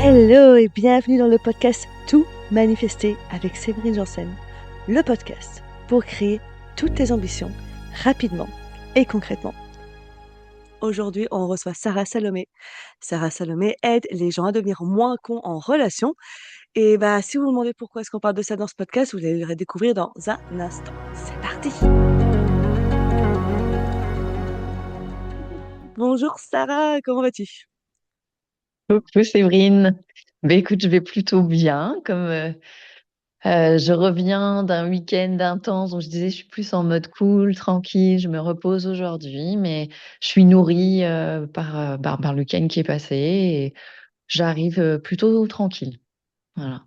Hello et bienvenue dans le podcast Tout manifester avec Séverine Janssen, le podcast pour créer toutes tes ambitions rapidement et concrètement. Aujourd'hui, on reçoit Sarah Salomé. Sarah Salomé aide les gens à devenir moins cons en relation. Et si vous vous demandez pourquoi est-ce qu'on parle de ça dans ce podcast, vous allez le découvrir dans un instant. C'est parti. Bonjour Sarah, comment vas-tu? Coucou Séverine. Écoute, je vais plutôt bien. Je reviens d'un week-end intense, donc je disais, je suis plus en mode cool, tranquille, je me repose aujourd'hui, mais je suis nourrie par le week-end qui est passé et j'arrive plutôt tranquille. Voilà,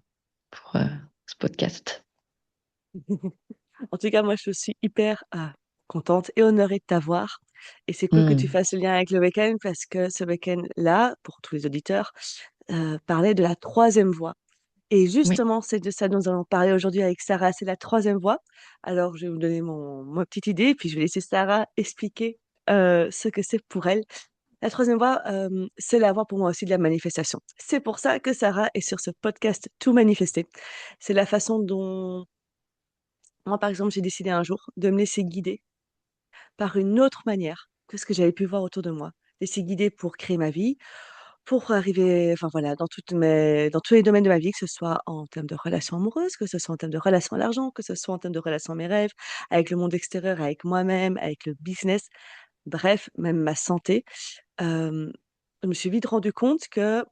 pour ce podcast. En tout cas, moi, je suis hyper contente et honorée de t'avoir. Et c'est cool que tu Hmm. fasses le lien avec le week-end parce que ce week-end-là, pour tous les auditeurs, parlait de la troisième voie. Et Oui. justement, c'est de ça dont nous allons parler aujourd'hui avec Sarah. C'est la troisième voie. Alors, je vais vous donner ma petite idée, puis je vais laisser Sarah expliquer ce que c'est pour elle. La troisième voie, c'est la voie pour moi aussi de la manifestation. C'est pour ça que Sarah est sur ce podcast Tout manifester. C'est la façon dont moi, par exemple, j'ai décidé un jour de me laisser guider par une autre manière que ce que j'avais pu voir autour de moi. Laisser guider pour créer ma vie, pour arriver, enfin voilà, dans tous les domaines de ma vie, que ce soit en termes de relations amoureuses, que ce soit en termes de relations à l'argent, que ce soit en termes de relations à mes rêves, avec le monde extérieur, avec moi-même, avec le business, bref, même ma santé. Euh, je me suis vite rendu compte que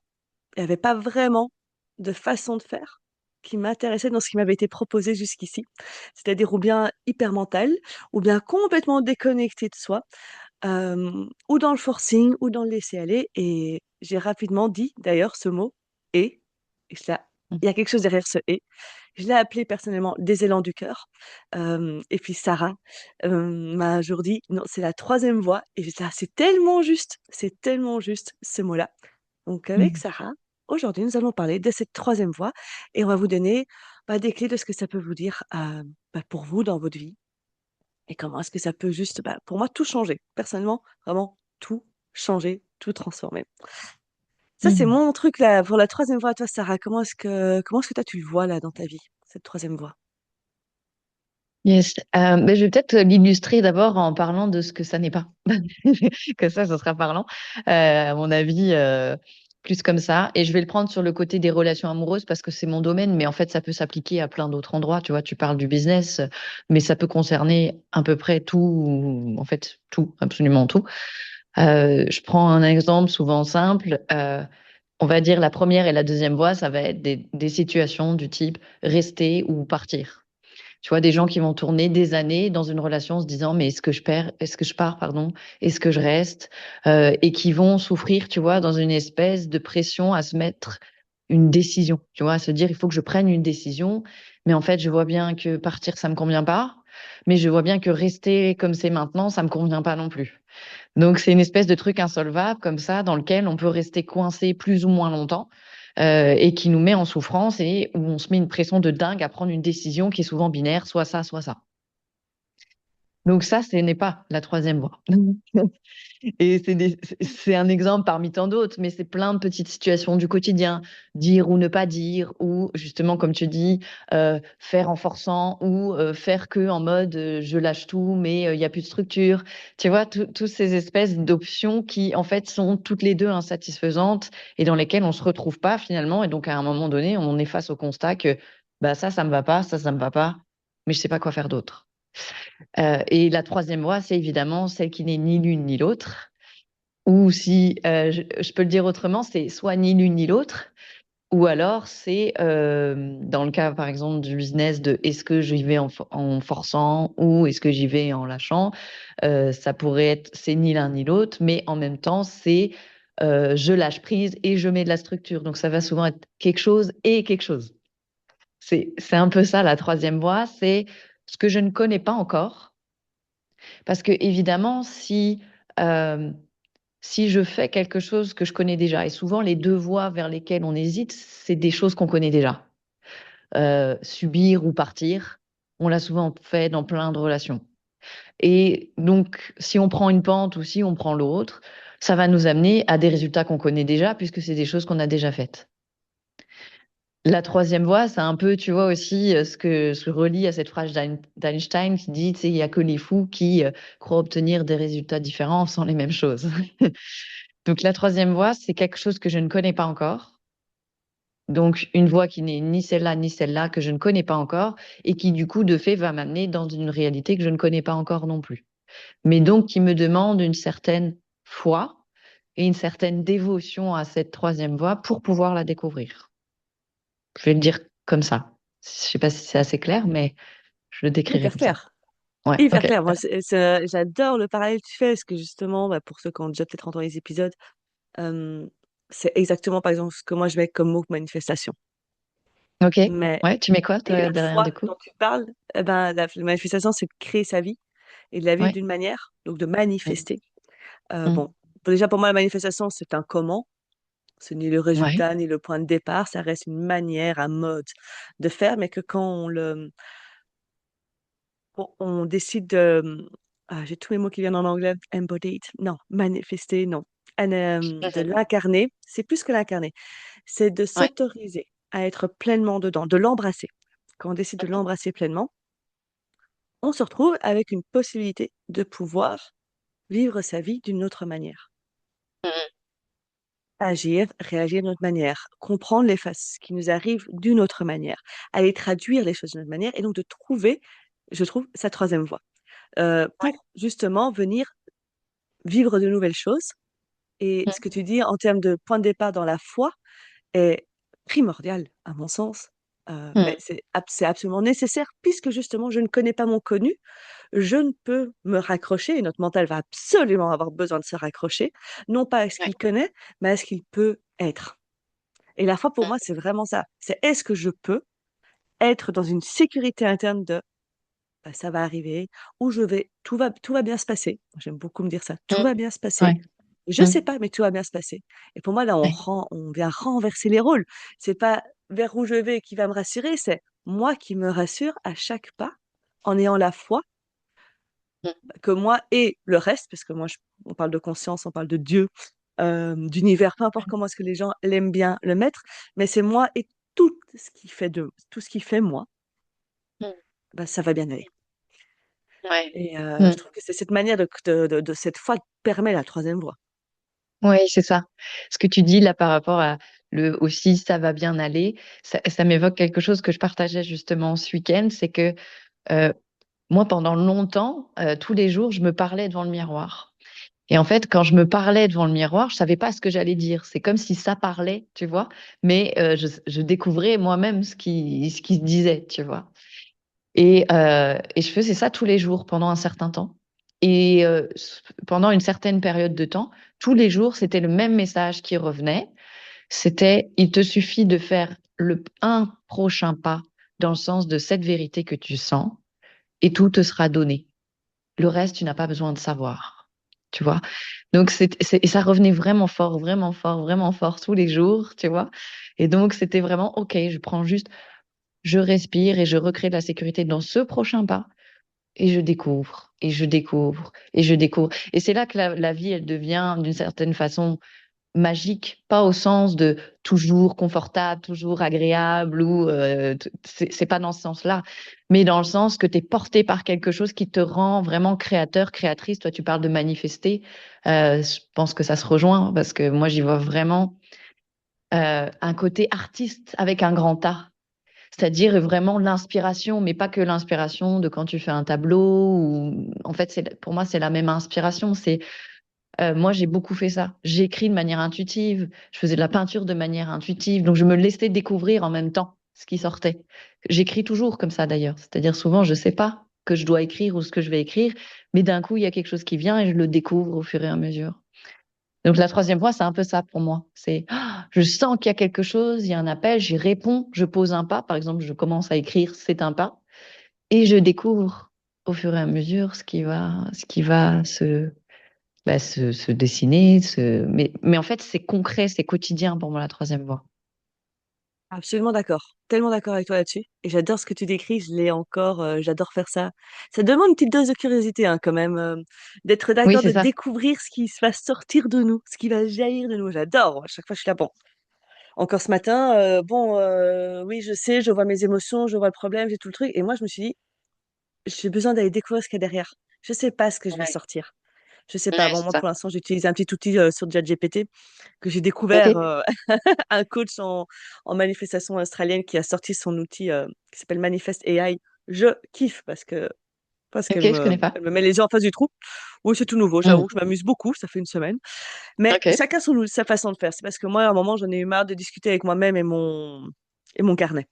il n'y avait pas vraiment de façon de faire qui m'intéressait dans ce qui m'avait été proposé jusqu'ici. C'est-à-dire ou bien hyper mental, ou bien complètement déconnecté de soi, ou dans le forcing, ou dans le laisser aller. Et j'ai rapidement dit d'ailleurs ce mot et, et il y a quelque chose derrière ce et. Je l'ai appelé personnellement des élans du cœur. Et puis Sarah m'a un jour dit non, c'est la troisième voie. Et j'étais là, c'est tellement juste ce mot-là. Donc avec Hmm. Sarah, aujourd'hui, nous allons parler de cette troisième voie et on va vous donner des clés de ce que ça peut vous dire pour vous dans votre vie et comment est-ce que ça peut juste, pour moi, tout changer. Personnellement, vraiment tout changer, tout transformer. Ça, c'est Hmm. mon truc là pour la troisième voie. Toi, Sarah, comment est-ce que toi tu le vois là dans ta vie, cette troisième voie? Yes. Mais je vais peut-être l'illustrer d'abord en parlant de ce que ça n'est pas. Que ça sera parlant. À mon avis, plus comme ça. Et je vais le prendre sur le côté des relations amoureuses parce que c'est mon domaine, mais en fait, ça peut s'appliquer à plein d'autres endroits. Tu vois, tu parles du business, mais ça peut concerner à peu près tout, en fait, tout, absolument tout. Je prends un exemple souvent simple. On va dire la première et la deuxième voie, ça va être des situations du type rester ou partir. Tu vois, des gens qui vont tourner des années dans une relation en se disant, mais est-ce que je pars, pardon, est-ce que je reste, et qui vont souffrir, tu vois, dans une espèce de pression à se mettre une décision, tu vois, à se dire, il faut que je prenne une décision, mais en fait, je vois bien que partir, ça me convient pas, mais je vois bien que rester comme c'est maintenant, ça me convient pas non plus. Donc, c'est une espèce de truc insolvable comme ça, dans lequel on peut rester coincé plus ou moins longtemps, et qui nous met en souffrance et où on se met une pression de dingue à prendre une décision qui est souvent binaire, soit ça, soit ça. Donc ça, ce n'est pas la troisième voie. Et c'est un exemple parmi tant d'autres, mais c'est plein de petites situations du quotidien, dire ou ne pas dire, ou justement, comme tu dis, faire en forçant, ou faire que en mode je lâche tout, mais il n'y a plus de structure. Tu vois, toutes ces espèces d'options qui, en fait, sont toutes les deux insatisfaisantes et dans lesquelles on ne se retrouve pas finalement. Et donc, à un moment donné, on est face au constat que bah, ça me va pas, ça me va pas, mais je sais pas quoi faire d'autre. Et la troisième voie, c'est évidemment celle qui n'est ni l'une ni l'autre. Ou si je peux le dire autrement, c'est soit ni l'une ni l'autre, ou alors c'est dans le cas par exemple du business de est-ce que j'y vais en forçant ou est-ce que j'y vais en lâchant. Ça pourrait être c'est ni l'un ni l'autre, mais en même temps c'est je lâche prise et je mets de la structure. Donc ça va souvent être quelque chose et quelque chose. C'est un peu ça la troisième voie, c'est ce que je ne connais pas encore. Parce que évidemment, euh, si je fais quelque chose que je connais déjà, et souvent les deux voies vers lesquelles on hésite, c'est des choses qu'on connaît déjà. Subir ou partir, on l'a souvent fait dans plein de relations. Et donc, si on prend une pente ou si on prend l'autre, ça va nous amener à des résultats qu'on connaît déjà, puisque c'est des choses qu'on a déjà faites. La troisième voie, c'est un peu, tu vois, aussi ce que relie à cette phrase d'Einstein qui dit, tu sais, il n'y a que les fous qui croient obtenir des résultats différents sans les mêmes choses. Donc la troisième voie, c'est quelque chose que je ne connais pas encore. Donc une voie qui n'est ni celle-là, que je ne connais pas encore, et qui du coup, de fait, va m'amener dans une réalité que je ne connais pas encore non plus. Mais donc qui me demande une certaine foi et une certaine dévotion à cette troisième voie pour pouvoir la découvrir. Je vais le dire comme ça. Je sais pas si c'est assez clair, mais je le décrirai Hyper comme ça. clair. Ouais, Hyper ok. clair. Moi, j'adore le parallèle que tu fais, parce que justement, bah, pour ceux qui ont déjà peut-être entendu les épisodes, euh, c'est exactement, par exemple, ce que moi je mets comme mot manifestation. Ok. Mais Ouais, tu mets quoi, et toi, la derrière, foi du coup? dont tu parles, eh ben, la manifestation, c'est de créer sa vie et de la vivre Ouais. d'une manière, donc de Mm. manifester. Mm. Bon, déjà pour moi, la manifestation, c'est un comment. Ce n'est le Ouais. résultat ni le point de départ, ça reste une manière, un mode de faire, mais que quand on décide de, j'ai tous mes mots qui viennent en anglais, embodied, non, manifester, non, de Mhm. l'incarner, c'est plus que l'incarner, c'est de Ouais. s'autoriser à être pleinement dedans, de l'embrasser. Quand on décide de l'embrasser pleinement, on se retrouve avec une possibilité de pouvoir vivre sa vie d'une autre manière. Mhm. Agir, réagir d'une autre manière, comprendre les faces qui nous arrivent d'une autre manière, aller traduire les choses d'une autre manière, et donc de trouver, je trouve, sa troisième voie, Ouais. pour justement venir vivre de nouvelles choses. Et ce que tu dis en termes de point de départ dans la foi est primordial, à mon sens. Mais Mhm. c'est absolument nécessaire, puisque justement, je ne connais pas mon connu, je ne peux me raccrocher, et notre mental va absolument avoir besoin de se raccrocher, non pas à ce Ouais. qu'il connaît, mais à ce qu'il peut être. Et la foi, pour moi, c'est vraiment ça. C'est est-ce que je peux être dans une sécurité interne de bah, ça va arriver, ou tout va bien se passer. J'aime beaucoup me dire ça, tout Mhm. va bien se passer. Ouais. Je sais Mhm. pas, mais tout va bien se passer. Et pour moi, là, Ouais. on vient renverser les rôles. C'est pas vers où je vais qui va me rassurer, c'est moi qui me rassure à chaque pas en ayant la foi Mhm. que moi et le reste, parce que moi, on parle de conscience, on parle de Dieu, d'univers, peu importe comment est-ce que les gens l'aiment bien le mettre, mais c'est moi et tout ce qui fait moi, Mhm. bah, ça va bien aller. Ouais. Et je Mhm. trouve que c'est cette manière de cette foi permet la troisième voie. Oui, c'est ça. Ce que tu dis là par rapport à le aussi ça va bien aller, ça m'évoque quelque chose que je partageais justement ce week-end, c'est que euh, moi pendant longtemps, tous les jours, je me parlais devant le miroir. Et en fait, quand je me parlais devant le miroir, je savais pas ce que j'allais dire. C'est comme si ça parlait, tu vois, mais je découvrais moi-même ce qui se disait, tu vois. Et je faisais ça tous les jours pendant un certain temps. Et pendant une certaine période de temps, tous les jours, c'était le même message qui revenait. C'était, il te suffit de faire un prochain pas dans le sens de cette vérité que tu sens et tout te sera donné. Le reste, tu n'as pas besoin de savoir. Tu vois? Donc, et ça revenait vraiment fort, vraiment fort, vraiment fort tous les jours, tu vois? Et donc, c'était vraiment, OK, je prends juste, je respire et je recrée de la sécurité dans ce prochain pas et je découvre, et je découvre, et je découvre. Et c'est là que la vie, elle devient d'une certaine façon magique, pas au sens de toujours confortable, toujours agréable, ou c'est pas dans ce sens-là, mais dans le sens que tu es porté par quelque chose qui te rend vraiment créateur, créatrice. Toi, tu parles de manifester. Je pense que ça se rejoint parce que moi, j'y vois vraiment un côté artiste avec un grand A. C'est-à-dire vraiment l'inspiration, mais pas que l'inspiration de quand tu fais un tableau. Ou... En fait, pour moi, c'est la même inspiration. Moi, j'ai beaucoup fait ça. J'écris de manière intuitive. Je faisais de la peinture de manière intuitive. Donc, je me laissais découvrir en même temps ce qui sortait. J'écris toujours comme ça d'ailleurs. C'est-à-dire souvent, je sais pas que je dois écrire ou ce que je vais écrire, mais d'un coup, il y a quelque chose qui vient et je le découvre au fur et à mesure. Donc, la troisième voie, c'est un peu ça pour moi. C'est, je sens qu'il y a quelque chose, il y a un appel, j'y réponds, je pose un pas. Par exemple, je commence à écrire, c'est un pas, et je découvre au fur et à mesure ce qui va se dessiner. Mais en fait, c'est concret, c'est quotidien pour moi, la troisième voie. Absolument d'accord. Tellement d'accord avec toi là-dessus. Et j'adore ce que tu décris, je l'ai encore, j'adore faire ça. Ça demande une petite dose de curiosité, hein, quand même, d'être Oui, d'accord, c'est de ça. découvrir ce qui va sortir de nous, ce qui va jaillir de nous. J'adore. À chaque fois, je suis là, bon. Encore ce matin, bon, oui, je sais, je vois mes émotions, je vois le problème, j'ai tout le truc. Et moi, je me suis dit, j'ai besoin d'aller découvrir ce qu'il y a derrière. Je sais pas ce que je vais Ouais, sortir. Je sais pas. ouais, Bon, c'est moi, ça. pour l'instant, j'utilise un petit outil sur ChatGPT que j'ai Ok, découvert, un coach en manifestation australienne qui a sorti son outil qui s'appelle Manifest AI. Je kiffe parce ok, qu'elle je connais pas. elle me met les yeux en face du trou. Oui, c'est tout nouveau. Hmm. J'avoue que je m'amuse beaucoup. Ça fait une semaine. Mais Ok. chacun sa façon de faire. C'est parce que moi, à un moment, j'en ai eu marre de discuter avec moi-même et mon carnet.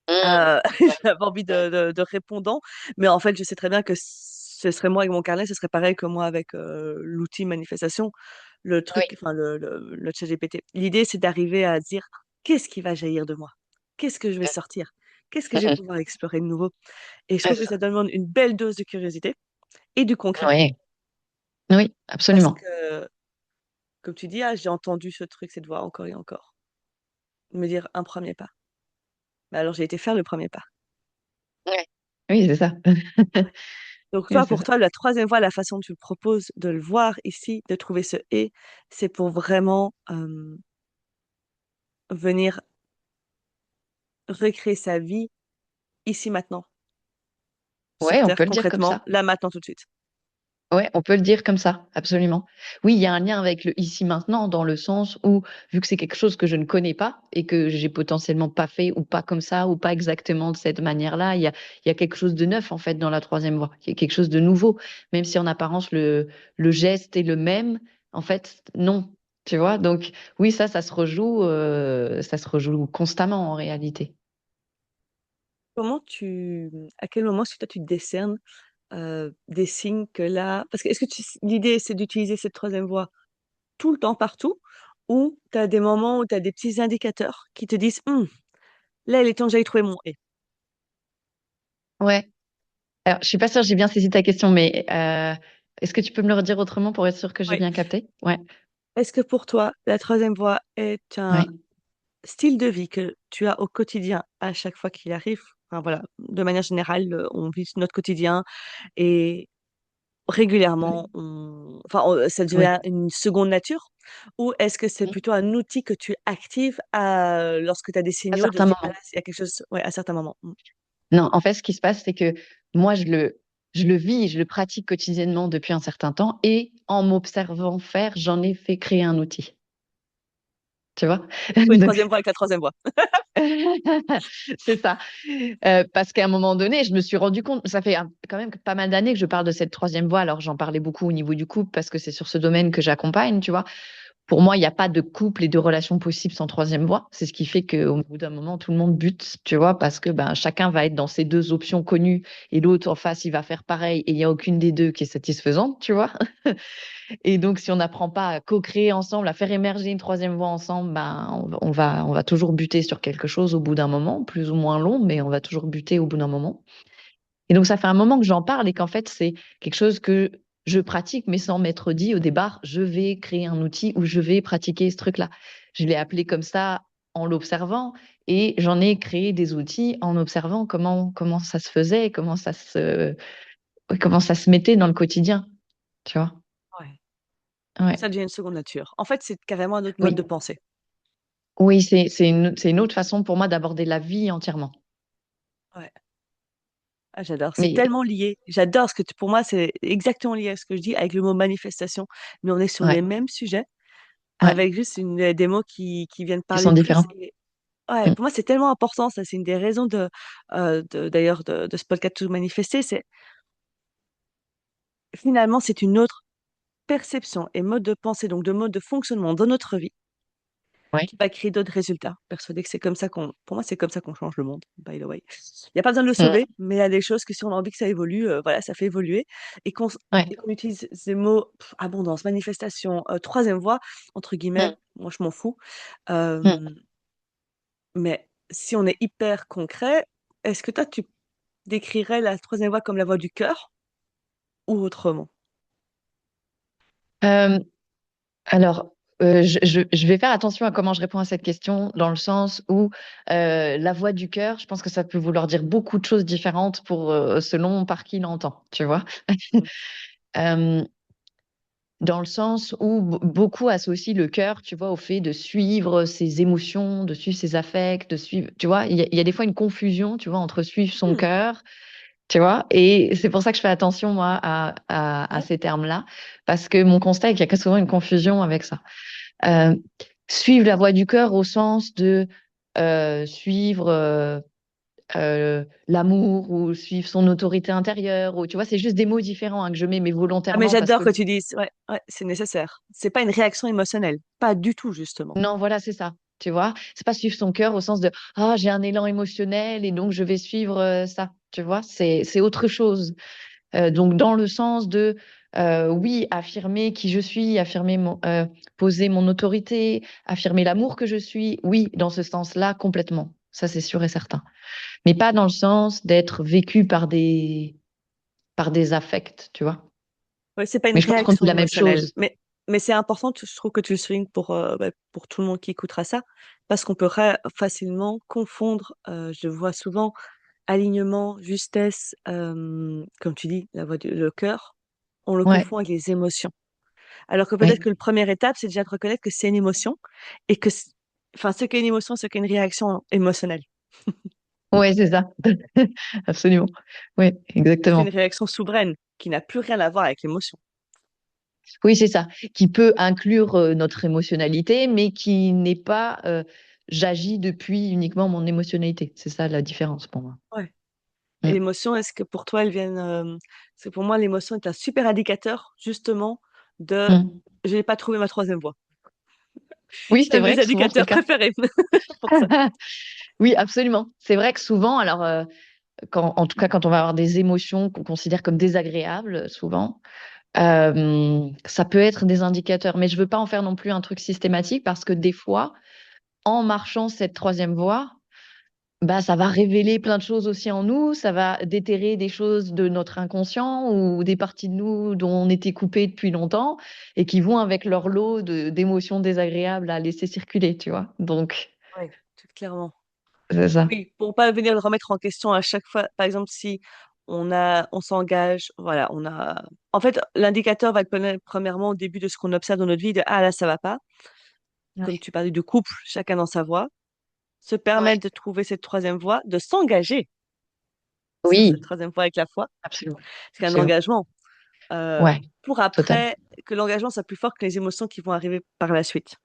Hmm. Ouais. J'avais envie de répondant, mais en fait, je sais très bien que ce serait moi avec mon carnet, ce serait pareil que moi avec l'outil manifestation, le truc, Oui. enfin le chat GPT. L'idée, c'est d'arriver à dire qu'est-ce qui va jaillir de moi? Qu'est-ce que je vais sortir? Qu'est-ce que je vais pouvoir explorer de nouveau? Et je C'est trouve que ça. ça demande une belle dose de curiosité et du concret. Oui, oui, Parce absolument. que, comme tu dis, ah, j'ai entendu ce truc, cette voix encore et encore. Me dire un premier pas. Bah, alors j'ai été faire le premier pas. Ouais. Oui, c'est ça. Donc Oui, toi, c'est pour ça. toi, la troisième voie, la façon dont tu le proposes de le voir ici, de trouver ce «et», c'est pour vraiment venir recréer sa vie ici maintenant, sur Ouais, on peut Terre, le dire comme concrètement, ça. là maintenant tout de suite. Ouais, on peut le dire comme ça, absolument. Oui, il y a un lien avec le ici maintenant dans le sens où, vu que c'est quelque chose que je ne connais pas et que j'ai potentiellement pas fait ou pas comme ça ou pas exactement de cette manière-là, il y a quelque chose de neuf en fait dans la troisième voie. Il y a quelque chose de nouveau, même si en apparence le geste est le même, en fait, non. Tu vois? Donc oui, ça se rejoue constamment en réalité. À quel moment est-ce que toi tu décernes des signes que là, parce que est-ce que l'idée c'est d'utiliser cette troisième voie tout le temps partout, ou tu as des moments où tu as des petits indicateurs qui te disent, là il est temps que j'aille trouver mon «et». Ouais. Alors, je suis pas sûre que j'ai bien saisi ta question, mais est-ce que tu peux me le redire autrement pour être sûr que j'ai Oui. bien capté? Ouais, Est-ce que pour toi, la troisième voie est un ouais. style de vie que tu as au quotidien à chaque fois qu'il arrive, enfin voilà, de manière générale, on vit notre quotidien et régulièrement, ça Oui, devient une seconde nature? Ou est-ce que c'est oui. plutôt un outil que tu actives lorsque tu as des À signaux de se certains dire: «Ah là, moments. il y a quelque chose», ouais, à certains moments. Mmh. Non, en fait, ce qui se passe, c'est que moi, je le vis, je le pratique quotidiennement depuis un certain temps et en m'observant faire, j'en ai fait créer un outil. Tu vois? Il faut une Donc, troisième voie avec la troisième voie. c'est ça. Parce qu'à un moment donné, je me suis rendu compte, ça fait quand même pas mal d'années que je parle de cette troisième voie. Alors, j'en parlais beaucoup au niveau du couple parce que c'est sur ce domaine que j'accompagne, tu vois. Pour moi, il n'y a pas de couple et de relation possible sans troisième voie. C'est ce qui fait qu'au bout d'un moment, tout le monde bute, tu vois, parce que ben, chacun va être dans ses deux options connues et l'autre en face, il va faire pareil et il n'y a aucune des deux qui est satisfaisante, tu vois. Et donc, si on n'apprend pas à co-créer ensemble, à faire émerger une troisième voie ensemble, ben, on va toujours buter sur quelque chose au bout d'un moment, plus ou moins long, mais on va toujours buter au bout d'un moment. Et donc, ça fait un moment que j'en parle et qu'en fait, c'est quelque chose que je pratique, mais sans m'être dit au départ, je vais créer un outil où je vais pratiquer ce truc-là. Je l'ai appelé comme ça en l'observant et j'en ai créé des outils en observant comment ça se faisait, comment ça se mettait dans le quotidien, tu vois. Ouais. Ouais. Ça devient une seconde nature. En fait, c'est carrément un autre mode Oui, de pensée. oui, c'est une autre façon pour moi d'aborder la vie entièrement. Ouais. Ah, j'adore. C'est Mais tellement lié. J'adore ce que pour moi, c'est exactement lié à ce que je dis avec le mot manifestation. Mais on est sur les ouais, mêmes sujets ouais, avec juste des mots qui viennent qui parler sont plus. différents. Et ouais, Mm. pour moi, c'est tellement important. Ça, c'est une des raisons d'ailleurs de ce podcast Tout manifester. C'est finalement, c'est une autre perception et mode de pensée, donc de mode de fonctionnement dans notre vie Ouais. qui va créer d'autres résultats. Persuadée que c'est comme ça pour moi, c'est comme ça qu'on change le monde, by the way. Il n'y a pas besoin de le Mm. sauver, mais il y a des choses que si on a envie que ça évolue, voilà, ça fait évoluer et Ouais. qu'on utilise ces mots, abondance, manifestation, troisième voie, entre guillemets, Mm. moi je m'en fous. Mm. Euh, mais si on est hyper concret, est-ce que toi tu décrirais la troisième voie comme la voie du cœur ou autrement? Euh, Alors, je vais faire attention à comment je réponds à cette question, dans le sens où la voix du cœur, je pense que ça peut vouloir dire beaucoup de choses différentes selon par qui l'entend, tu vois. Mhm. Euh, dans le sens où beaucoup associent le cœur, tu vois, au fait de suivre ses émotions, de suivre ses affects, de suivre, tu vois, il y a des fois une confusion, tu vois, entre suivre son Hmm, cœur, tu vois, et c'est pour ça que je fais attention, moi, à ouais. ces termes-là, parce que mon constat est qu'il y a souvent une confusion avec ça. Euh, Suivre la voie du cœur au sens de suivre l'amour ou suivre son autorité intérieure, ou tu vois, c'est juste des mots différents hein, que je mets, mais Ah, mais volontairement parce j'adore que que tu dises, ouais, ouais, c'est nécessaire. C'est pas une réaction émotionnelle, pas du tout, justement. non, voilà, c'est ça. Tu vois, c'est pas suivre son cœur au sens de ah, j'ai un élan émotionnel et donc je vais suivre ça. Tu vois, c'est autre chose. Donc, dans le sens de oui, affirmer qui je suis, poser mon autorité, affirmer l'amour que je suis, oui, dans ce sens-là, complètement. Ça, c'est sûr et certain. Mais pas dans le sens d'être vécu par des affects, tu vois. Ouais, c'est pas une Mais je pense qu'on dit réaction la même émotionnelle, chose. mais c'est important, je trouve que tu le soulignes pour tout le monde qui écoutera ça, parce qu'on peut facilement confondre, je le vois souvent, alignement, justesse, comme tu dis, le cœur, on le Ouais, confond avec les émotions. Alors que peut-être oui, que la première étape, c'est déjà de reconnaître que c'est une émotion et enfin, ce qu'est une émotion, ce qu'est une réaction émotionnelle. ouais, c'est ça. Absolument. Oui, C'est une exactement. réaction souveraine qui n'a plus rien à voir avec l'émotion. Oui, c'est ça, qui peut inclure notre émotionnalité, mais qui n'est pas j'agis depuis uniquement mon émotionnalité. C'est ça la différence pour moi. Ouais. Et Mm. l'émotion, est-ce que pour toi, parce que pour moi, l'émotion est un super indicateur, justement, de Mm. je n'ai pas trouvé ma troisième voie. Oui, C'est c'est un de vrai mes que souvent c'est le indicateurs cas. préférés pour ça. Oui, absolument. C'est vrai que souvent, alors, en tout cas, quand on va avoir des émotions qu'on considère comme désagréables, souvent, ça peut être des indicateurs. Mais je veux pas en faire non plus un truc systématique parce que des fois, en marchant cette troisième voie, bah, ça va révéler plein de choses aussi en nous, ça va déterrer des choses de notre inconscient ou des parties de nous dont on était coupé depuis longtemps et qui vont avec leur lot d'émotions désagréables à laisser circuler, tu vois. Donc, Oui, clairement. c'est ça. Oui, pour pas venir le remettre en question à chaque fois. Par exemple, si on s'engage, voilà, en fait, l'indicateur va être premièrement au début de ce qu'on observe dans notre vie, de ah là, ça va pas. Comme Ouais. tu parlais de couple, chacun dans sa voie, se Ouais. permettre de trouver cette troisième voie, de s'engager sur cette Oui, troisième voie avec la foi, absolument. c'est un Absolument. engagement. Ouais, Pour total. après que l'engagement soit plus fort que les émotions qui vont arriver par la suite.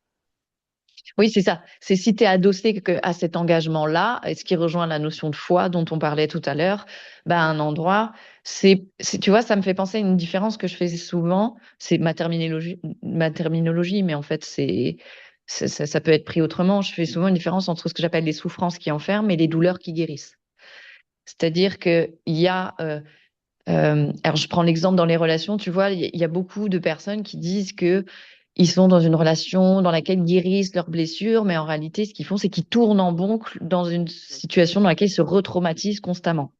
Oui, c'est ça. C'est si tu es adossé à cet engagement-là, et ce qui rejoint la notion de foi dont on parlait tout à l'heure, bah, un endroit, tu vois, ça me fait penser à une différence que je fais souvent. C'est ma terminologie, mais en fait, ça peut être pris autrement. Je fais souvent une différence entre ce que j'appelle les souffrances qui enferment et les douleurs qui guérissent. C'est-à-dire qu'il y a, alors je prends l'exemple dans les relations, tu vois, il y a beaucoup de personnes qui disent que ils sont dans une relation dans laquelle ils guérissent leurs blessures, mais en réalité, ce qu'ils font, c'est qu'ils tournent en boucle dans une situation dans laquelle ils se retraumatisent constamment,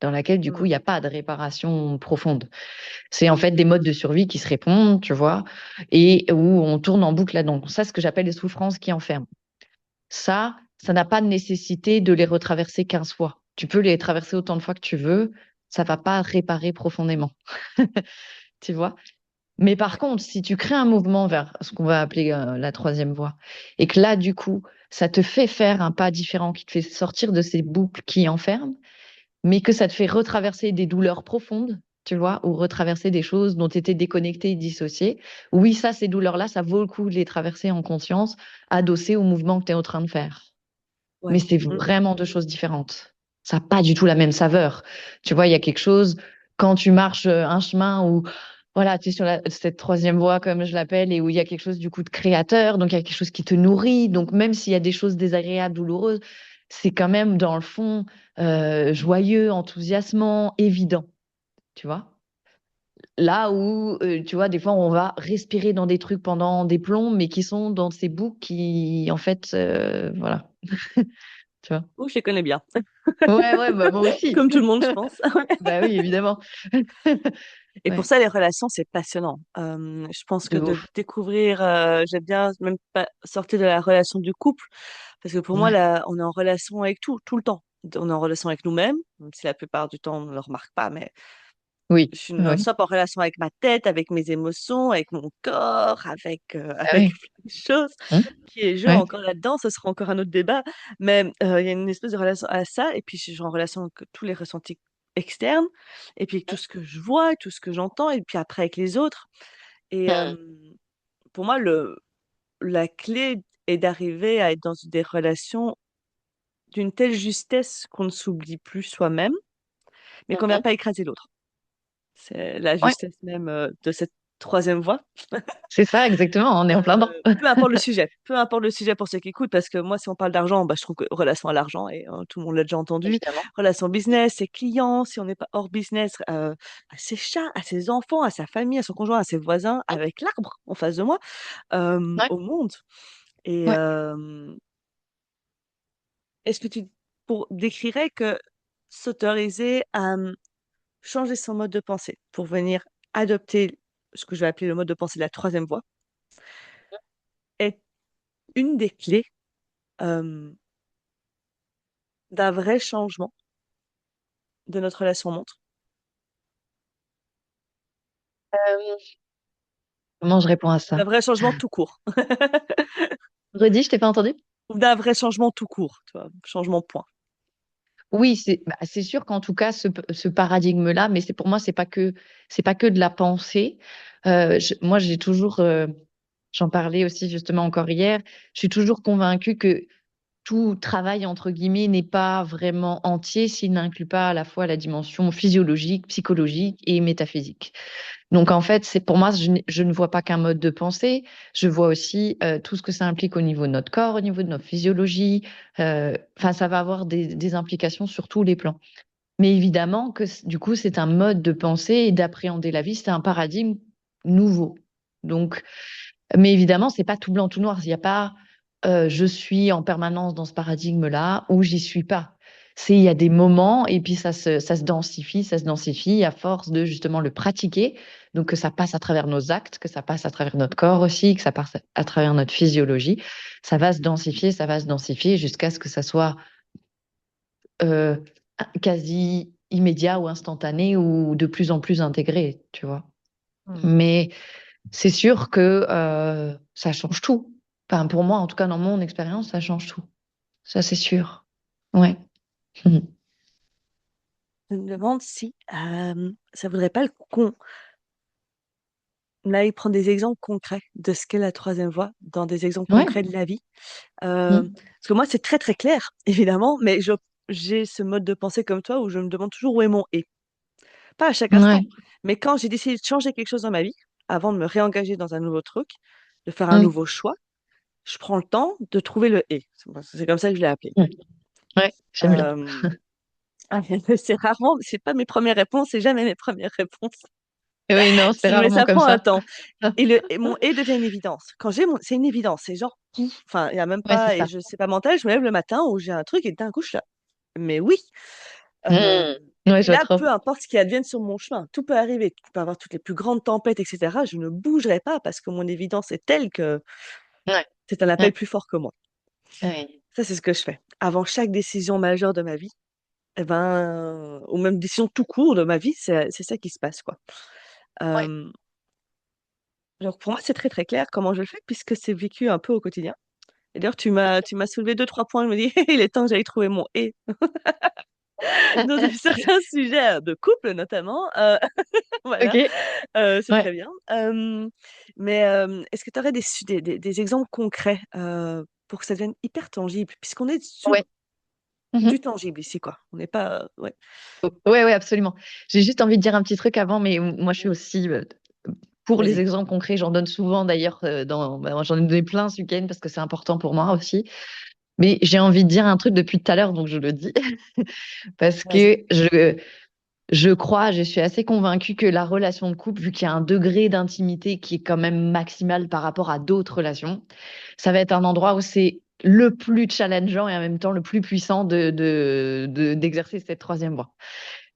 dans laquelle, du coup, Mm. il n'y a pas de réparation profonde. C'est en fait des modes de survie qui se répondent, tu vois, et où on tourne en boucle là-dedans. Ça, c'est ce que j'appelle les souffrances qui enferment. Ça n'a pas de nécessité de les retraverser 15 fois. Tu peux les traverser autant de fois que tu veux, ça va pas réparer profondément, tu vois. Mais par Ouais. contre, si tu crées un mouvement vers ce qu'on va appeler la troisième voie, et que là, du coup, ça te fait faire un pas différent, qui te fait sortir de ces boucles qui enferment, mais que ça te fait retraverser des douleurs profondes, tu vois, ou retraverser des choses dont tu étais déconnecté et dissocié, oui, ça, ces douleurs-là, ça vaut le coup de les traverser en conscience, adossé au mouvement que tu es en train de faire. Mais Ouais. c'est Mm. vraiment deux choses différentes. Ça n'a pas du tout la même saveur. Tu vois, il y a quelque chose, quand tu marches un chemin où, voilà, tu es sur cette troisième voie, comme je l'appelle, et où il y a quelque chose du coup de créateur, donc il y a quelque chose qui te nourrit. Donc même s'il y a des choses désagréables, douloureuses, c'est quand même dans le fond joyeux, enthousiasmant, évident. Tu vois? Là où, tu vois, des fois, on va respirer dans des trucs pendant des plombs, mais qui sont dans ces boucles qui, en fait, voilà. Tu vois? Oh, je les connais bien. Ouais, ouais, bah moi aussi. Comme tout le monde, je pense. Bah oui, évidemment. Et pour Ouais, ça, les relations, c'est passionnant. Je pense que de de ouf. découvrir, j'aime bien même pas sortir de la relation du couple, parce que pour moi, Ouais, là, on est en relation avec tout le temps. On est en relation avec nous-mêmes, même si la plupart du temps, on ne le remarque pas, mais Oui. Je suis Oui. non-stop en relation avec ma tête, avec mes émotions, avec mon corps, Ah avec oui. plein de choses Hum, qui est joué ouais. encore là-dedans. Ce sera encore un autre débat. Mais il y a une espèce de relation à ça. Et puis, je suis en relation avec tous les ressentis externes. Et puis, avec tout ce que je vois, et tout ce que j'entends. Et puis après, avec les autres. Et Hum, pour moi, la clé est d'arriver à être dans des relations d'une telle justesse qu'on ne s'oublie plus soi-même, mais qu'on ne vient mhm. pas écraser l'autre. C'est la Ouais, justesse même de cette troisième voie. c'est ça, exactement. On est en plein dedans. Peu importe le sujet pour ceux qui écoutent, parce que moi, si on parle d'argent, bah, je trouve que relation à l'argent, et tout le monde l'a déjà entendu, Évidemment. relation business, ses clients, si on n'est pas hors business, à ses chats, à ses enfants, à sa famille, à son conjoint, à ses voisins, Hum, avec l'arbre en face de moi, ouais. au monde. Et Ouais. est-ce que tu décrirais que s'autoriser à changer son mode de pensée pour venir adopter ce que je vais appeler le mode de pensée de la troisième voie est une des clés euh, d'un vrai changement de notre relation au monde, Comment je réponds à d'un ça? vrai changement tout court, Redis, je t'ai pas entendu? ou d'un vrai changement tout court, tu vois, changement point. Oui, c'est sûr qu'en tout cas, ce paradigme-là, mais c'est pour moi, c'est pas que de la pensée. Moi, j'ai toujours, j'en parlais aussi justement encore hier, je suis toujours convaincue que tout travail, entre guillemets, n'est pas vraiment entier s'il n'inclut pas à la fois la dimension physiologique, psychologique et métaphysique. Donc, en fait, c'est pour moi, je ne vois pas qu'un mode de pensée, je vois aussi tout ce que ça implique au niveau de notre corps, au niveau de notre physiologie. Enfin, ça va avoir des implications sur tous les plans. Mais évidemment que du coup, c'est un mode de pensée et d'appréhender la vie, c'est un paradigme nouveau. Donc, mais évidemment, c'est pas tout blanc, tout noir. Il n'y a pas je suis en permanence dans ce paradigme-là ou j'y suis pas. Il y a des moments et puis ça se densifie à force de justement le pratiquer. Donc que ça passe à travers nos actes, que ça passe à travers notre corps aussi, que ça passe à travers notre physiologie. Ça va se densifier jusqu'à ce que ça soit euh, quasi immédiat ou instantané ou de plus en plus intégré, tu vois. Hmm. Mais c'est sûr que ça change tout. Enfin, pour moi, en tout cas, dans mon expérience, ça change tout. Ça, c'est sûr. Ouais. Mhm. Je me demande si ça vaudrait pas le coup qu'on aille prendre des exemples concrets de ce qu'est la troisième voie, dans des exemples Ouais. concrets de la vie. Mhm. Parce que moi, c'est très très clair, évidemment, mais j'ai ce mode de pensée comme toi où je me demande toujours où est mon et. Pas à chaque instant, Ouais. mais quand j'ai décidé de changer quelque chose dans ma vie, avant de me réengager dans un nouveau truc, de faire un Mhm. nouveau choix, je prends le temps de trouver le et. C'est comme ça que je l'ai appelé. Mhm. Ouais, j'aime bien. Euh, c'est pas mes premières réponses, c'est jamais mes premières réponses. Oui, non, c'est Mais rarement ça comme prend un ça. temps. Et mon et devient une évidence. C'est une évidence. C'est genre, pouf, enfin, il y a même Ouais, c'est pas, et ça. je sais pas mental, je me lève le matin où j'ai un truc et d'un coup, je suis là. Mais oui. Euh, Mhm. et Ouais, puis je vois là, trop. peu importe ce qui advienne sur mon chemin, tout peut arriver. Tu peux avoir toutes les plus grandes tempêtes, etc. Je ne bougerai pas parce que mon évidence est telle que Ouais. c'est un appel Ouais. plus fort que moi. Ouais. Ça, c'est ce que je fais. Avant chaque décision majeure de ma vie, eh ben, ou même décision tout court de ma vie, c'est ça qui se passe, quoi. Ouais. Euh, donc pour moi, c'est très très clair comment je le fais puisque c'est vécu un peu au quotidien. Et d'ailleurs, tu m'as soulevé deux, trois points. Je me dis, il est temps que j'aille trouver mon et dans certains sujets de couple notamment. Voilà, Ok. c'est Ouais. très bien. Mais est-ce que tu aurais des exemples concrets pour que ça devienne hyper tangible, puisqu'on est sur Ouais. Mhm. du tangible ici, quoi. On n'est pas. Ouais. Ouais, ouais, absolument. J'ai juste envie de dire un petit truc avant, mais moi, je suis aussi pour les Vas-y. exemples concrets. J'en donne souvent d'ailleurs. J'en ai donné plein ce week-end parce que c'est important pour moi aussi. Mais j'ai envie de dire un truc depuis tout à l'heure, donc je le dis. Parce Vas-y. que je suis assez convaincue que la relation de couple, vu qu'il y a un degré d'intimité qui est quand même maximal par rapport à d'autres relations, ça va être un endroit où c'est le plus challengeant et en même temps le plus puissant d'exercer cette troisième voie.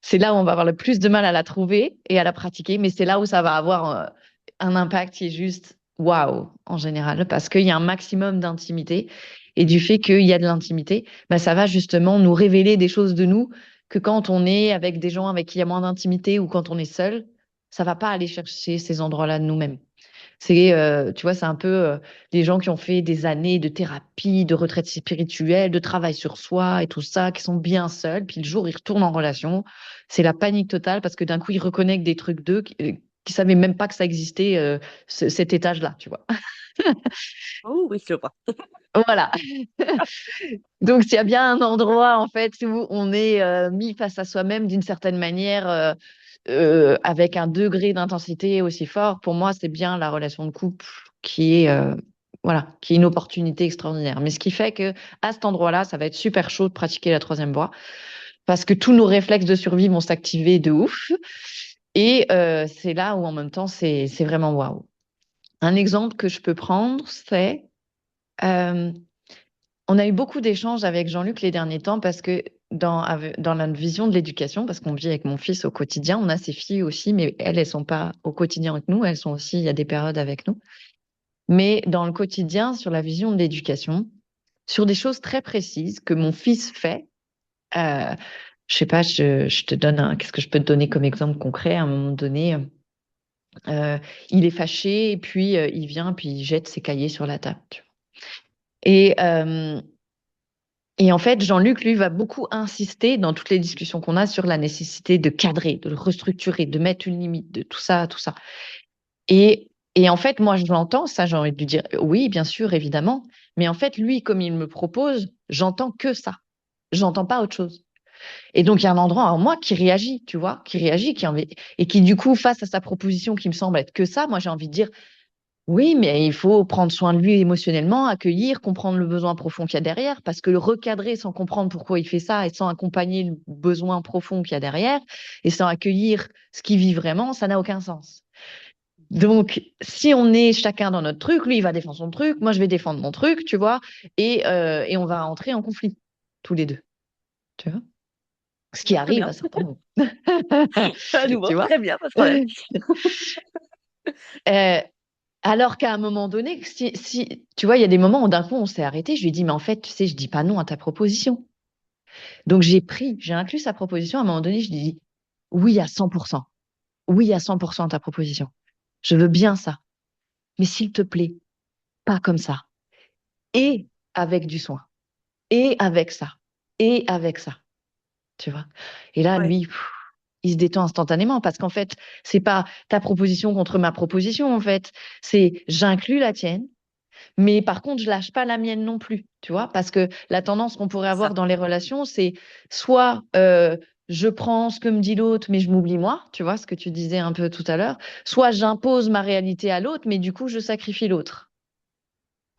C'est là où on va avoir le plus de mal à la trouver et à la pratiquer, mais c'est là où ça va avoir un impact qui est juste waouh en général, parce qu'il y a un maximum d'intimité et du fait qu'il y a de l'intimité, bah, ça va justement nous révéler des choses de nous que quand on est avec des gens avec qui il y a moins d'intimité ou quand on est seul, ça va pas aller chercher ces endroits-là de nous-mêmes. Tu vois, c'est un peu les gens qui ont fait des années de thérapie, de retraite spirituelle, de travail sur soi et tout ça, qui sont bien seuls. Puis le jour, ils retournent en relation. C'est la panique totale parce que d'un coup, ils reconnectent des trucs d'eux qui savaient même pas que ça existait, cet étage-là, tu vois. Oh oui, je vois. Voilà. Donc, s'il y a bien un endroit, en fait, où on est mis face à soi-même d'une certaine manière, avec un degré d'intensité aussi fort, pour moi, c'est bien la relation de couple qui est, voilà, qui est une opportunité extraordinaire. Mais ce qui fait que à cet endroit-là, ça va être super chaud de pratiquer la troisième voie parce que tous nos réflexes de survie vont s'activer de ouf. Et c'est là où, en même temps, c'est vraiment waouh. Un exemple que je peux prendre, c'est euh, on a eu beaucoup d'échanges avec Jean-Luc les derniers temps parce que dans la vision de l'éducation, parce qu'on vit avec mon fils au quotidien, on a ses filles aussi, mais elles sont pas au quotidien avec nous, elles sont aussi, il y a des périodes avec nous. Mais dans le quotidien, sur la vision de l'éducation, sur des choses très précises que mon fils fait, euh, je sais pas, je te donne qu'est-ce que je peux te donner comme exemple concret? À un moment donné, euh, il est fâché et puis il vient puis il jette ses cahiers sur la table. Tu vois. Et Et en fait, Jean-Luc, lui, va beaucoup insister dans toutes les discussions qu'on a sur la nécessité de cadrer, de le restructurer, de mettre une limite, de tout ça, tout ça. Et en fait, moi, je l'entends, ça, j'ai envie de lui dire, oui, bien sûr, évidemment. Mais en fait, lui, comme il me propose, j'entends que ça. J'entends pas autre chose. Et donc, il y a un endroit en moi qui réagit, tu vois, qui réagit, et qui, du coup, face à sa proposition qui me semble être que ça, moi, j'ai envie de dire, oui, mais il faut prendre soin de lui émotionnellement, accueillir, comprendre le besoin profond qu'il y a derrière, parce que le recadrer sans comprendre pourquoi il fait ça et sans accompagner le besoin profond qu'il y a derrière et sans accueillir ce qu'il vit vraiment, ça n'a aucun sens. Donc, si on est chacun dans notre truc, lui, il va défendre son truc, moi, je vais défendre mon truc, tu vois, et on va entrer en conflit, tous les deux, tu vois. Ce qui Très arrive bien. à certains moments, À nouveau, tu vois. très bien, pas de problème. Euh, Alors qu'à un moment donné, si tu vois, il y a des moments où d'un coup on s'est arrêté, je lui ai dit, mais en fait, tu sais, je dis pas non à ta proposition. Donc j'ai inclus sa proposition. À un moment donné, je lui ai dit, oui à 100%, oui à 100% à ta proposition. Je veux bien ça, mais s'il te plaît, pas comme ça. Et avec du soin, et avec ça, et avec ça, tu vois. Et là, Ouais. lui, il se détend instantanément parce qu'en fait, c'est pas ta proposition contre ma proposition, en fait. C'est j'inclus la tienne. Mais par contre, je lâche pas la mienne non plus, tu vois, parce que la tendance qu'on pourrait C'est avoir ça. dans les relations, c'est soit je prends ce que me dit l'autre, mais je m'oublie moi, tu vois, ce que tu disais un peu tout à l'heure, soit j'impose ma réalité à l'autre, mais du coup, je sacrifie l'autre.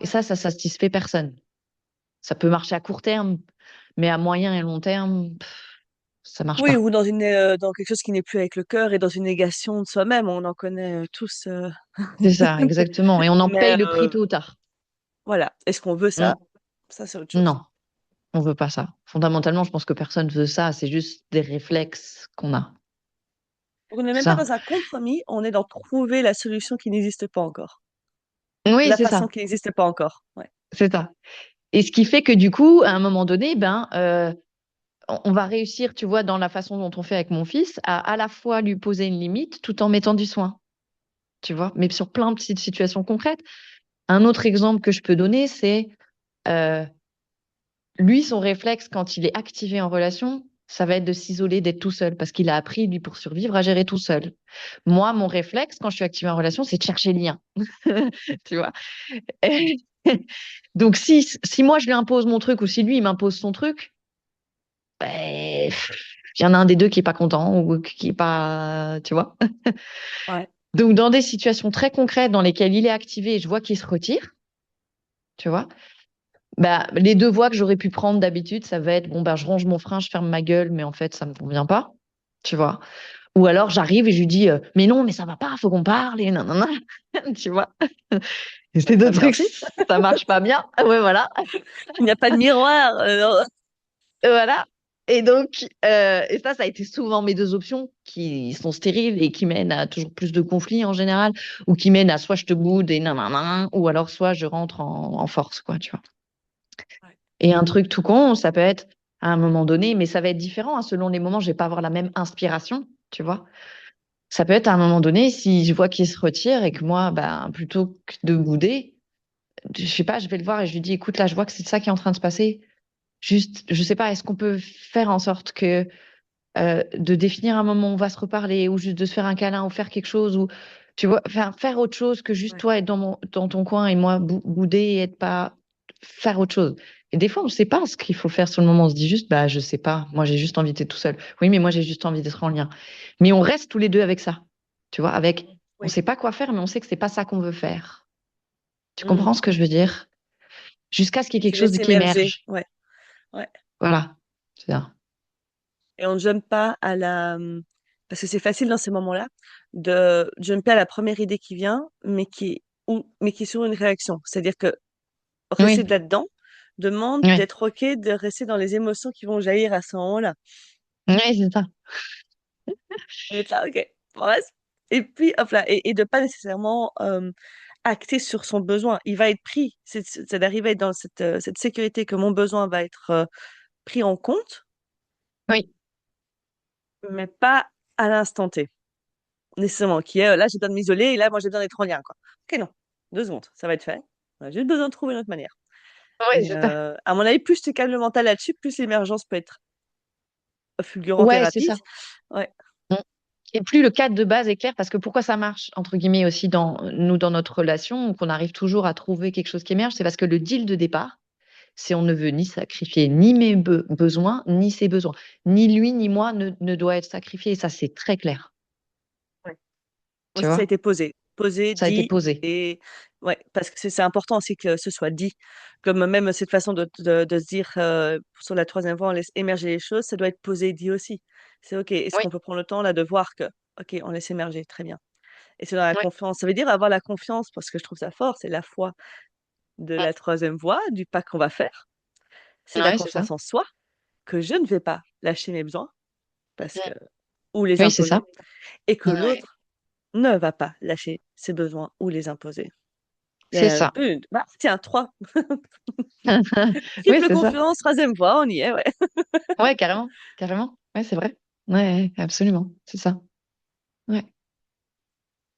Et ça satisfait personne. Ça peut marcher à court terme, mais à moyen et long terme, ça marche Oui, pas. ou dans quelque chose qui n'est plus avec le cœur et dans une négation de soi-même. On en connaît tous. C'est ça, exactement. Et on en Mais paye le prix tôt ou tard. voilà. Est-ce qu'on veut Mm, ça? Ça, c'est autre chose. non, on veut pas ça. Fondamentalement, je pense que personne veut ça. C'est juste des réflexes qu'on a. On n'est même pas Ça. dans un compromis, on est dans trouver la solution qui n'existe pas encore. Oui, La c'est façon ça. qui n'existe pas encore. Ouais. C'est ça. Et ce qui fait que du coup, à un moment donné, ben, on va réussir, tu vois, dans la façon dont on fait avec mon fils, à la fois lui poser une limite tout en mettant du soin, tu vois, mais sur plein de petites situations concrètes. Un autre exemple que je peux donner, c'est euh, lui, son réflexe quand il est activé en relation, ça va être de s'isoler, d'être tout seul, parce qu'il a appris, lui, pour survivre, à gérer tout seul. Moi, mon réflexe, quand je suis activée en relation, c'est de chercher le lien, tu vois. Donc, si moi, je lui impose mon truc ou si lui, il m'impose son truc, ben, il y en a un des deux qui est pas content ou qui est pas, tu vois. Ouais. Donc, dans des situations très concrètes dans lesquelles il est activé et je vois qu'il se retire, tu vois, bah, les deux voies que j'aurais pu prendre d'habitude, ça va être, bon, bah, je range mon frein, je ferme ma gueule, mais en fait, ça me convient pas, tu vois. Ou alors, j'arrive et je lui dis, mais non, mais ça va pas, faut qu'on parle, et non, non, non, tu vois. Et Bah, ces deux très bien trucs, aussi. ça marche pas bien. Ouais, voilà. Il n'y a pas de miroir. Voilà. Et donc, et ça a été souvent mes deux options qui sont stériles et qui mènent à toujours plus de conflits en général, ou qui mènent à soit je te boude et nan, nan, nan, ou alors soit je rentre en force, quoi, tu vois. Ouais. Et un truc tout con, ça peut être, à un moment donné, mais ça va être différent, hein, selon les moments. Je vais pas avoir la même inspiration, tu vois. Ça peut être à un moment donné, si je vois qu'il se retire et que moi, ben, plutôt que de bouder, je sais pas, je vais le voir et je lui dis, écoute, là, je vois que c'est ça qui est en train de se passer. Juste, je sais pas, est-ce qu'on peut faire en sorte que de définir un moment où on va se reparler ou juste de se faire un câlin ou faire quelque chose ou tu vois, faire autre chose que juste Ouais. toi être dans ton coin et moi bouder et être pas faire autre chose. Et des fois, on ne sait pas ce qu'il faut faire sur le moment. On se dit juste, bah, je sais pas. Moi, j'ai juste envie d'être tout seul. Oui, mais moi, j'ai juste envie d'être en lien. Mais on reste tous les deux avec ça. Tu vois, avec, on Oui. sait pas quoi faire, mais on sait que c'est pas ça qu'on veut faire. Tu Mhm. comprends ce que je veux dire? Jusqu'à ce qu'il y ait Tu quelque chose laisses qui émerger. émerge. Ouais. Ouais. Voilà. C'est ça. Et on ne jump pas à la... Parce que c'est facile dans ces moments-là de jumper à la première idée qui vient, mais qui est sur une réaction. C'est-à-dire que rester Oui, là-dedans demande oui, d'être OK, de rester dans les émotions qui vont jaillir à ce moment-là. oui, c'est ça. Et d'être là, OK, on reste. Et puis, hop là, et de pas nécessairement acter sur son besoin. Il va être pris. C'est d'arriver à être dans cette sécurité que mon besoin va être pris en compte, Oui, mais pas à l'instant T. Nécessairement, qui est là, j'ai besoin de m'isoler et là, moi, j'ai besoin d'être en lien, quoi. Ok, non, 2 secondes, ça va être fait. On a juste besoin de trouver une autre manière. oui, Et c'est ça. à mon avis, plus tu calmes le mental là-dessus, plus l'émergence peut être fulgurante et Ouais, c'est rapide. ça. Ouais, Mm. Et plus le cadre de base est clair, parce que pourquoi ça marche, entre guillemets, aussi dans nous, dans notre relation, qu'on arrive toujours à trouver quelque chose qui émerge, c'est parce que le deal de départ, c'est on ne veut ni sacrifier ni mes besoins, ni ses besoins. Ni lui, ni moi ne doit être sacrifié. Et ça, c'est très clair. ouais. Moi, Tu ça a vois? été posé. Posé, Ça a été dit, posé. et ouais, parce que c'est important aussi que ce soit dit. Comme même cette façon de se dire sur la troisième voie, on laisse émerger les choses, ça doit être posé et dit aussi. C'est OK, est-ce Oui, qu'on peut prendre le temps là de voir que, OK, on laisse émerger, très bien. Et c'est dans la oui, confiance. Ça veut dire avoir la confiance, parce que je trouve ça fort, c'est la foi de mm. la troisième voie, du pas qu'on va faire. C'est la Ouais, c'est ça. confiance en soi, que je ne vais pas lâcher mes besoins, parce que, Mm. ou les Oui, c'est ça. imposer, et que Ouais. l'autre ne va pas lâcher ses besoins ou les imposer. Il y C'est a ça. une, bah, tiens, trois. Oui, Triple c'est ça. confiance, troisième voie, on y est, ouais. Ouais, carrément. Carrément. Ouais, c'est vrai. Ouais, absolument. C'est ça. Ouais.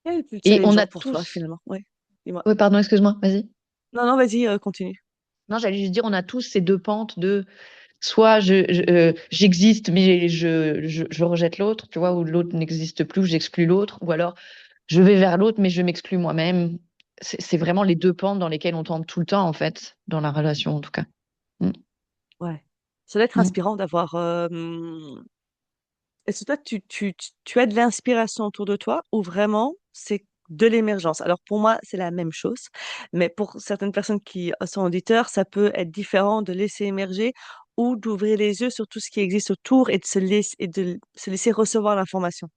Quel est le plus Et on challengeant a pour toi, tous. finalement? Ouais, dis-moi. Ouais, pardon, excuse-moi, vas-y. Non, non, vas-y, continue. Non, j'allais juste dire, on a tous ces deux pentes de soit j'existe, mais je rejette l'autre, tu vois, ou l'autre n'existe plus, ou j'exclus l'autre, ou alors je vais vers l'autre, mais je m'exclus moi-même. C'est vraiment les deux pentes dans lesquelles on tombe tout le temps, en fait, dans la relation, en tout cas. Mm. Ouais. Ça doit être Mm. inspirant d'avoir. Est-ce que toi, tu as de l'inspiration autour de toi ou vraiment c'est de l'émergence? Alors pour moi, c'est la même chose, mais pour certaines personnes qui sont auditeurs, ça peut être différent de laisser émerger ou d'ouvrir les yeux sur tout ce qui existe autour et de se laisser recevoir l'information.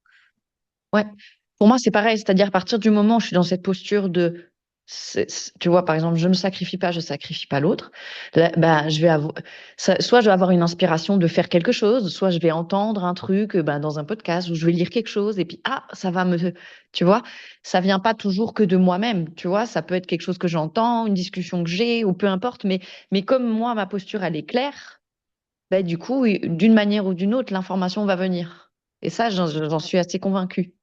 Ouais. Pour moi, c'est pareil, c'est-à-dire à partir du moment où je suis dans cette posture de, tu vois, par exemple, je sacrifie pas l'autre, là, ben, je vais avoir, soit je vais avoir une inspiration de faire quelque chose, soit je vais entendre un truc ben, dans un podcast ou je vais lire quelque chose et puis, ah, ça va me, tu vois, ça vient pas toujours que de moi-même, tu vois, ça peut être quelque chose que j'entends, une discussion que j'ai ou peu importe, mais comme moi, ma posture, elle est claire, ben, du coup, d'une manière ou d'une autre, l'information va venir. Et ça, j'en suis assez convaincue,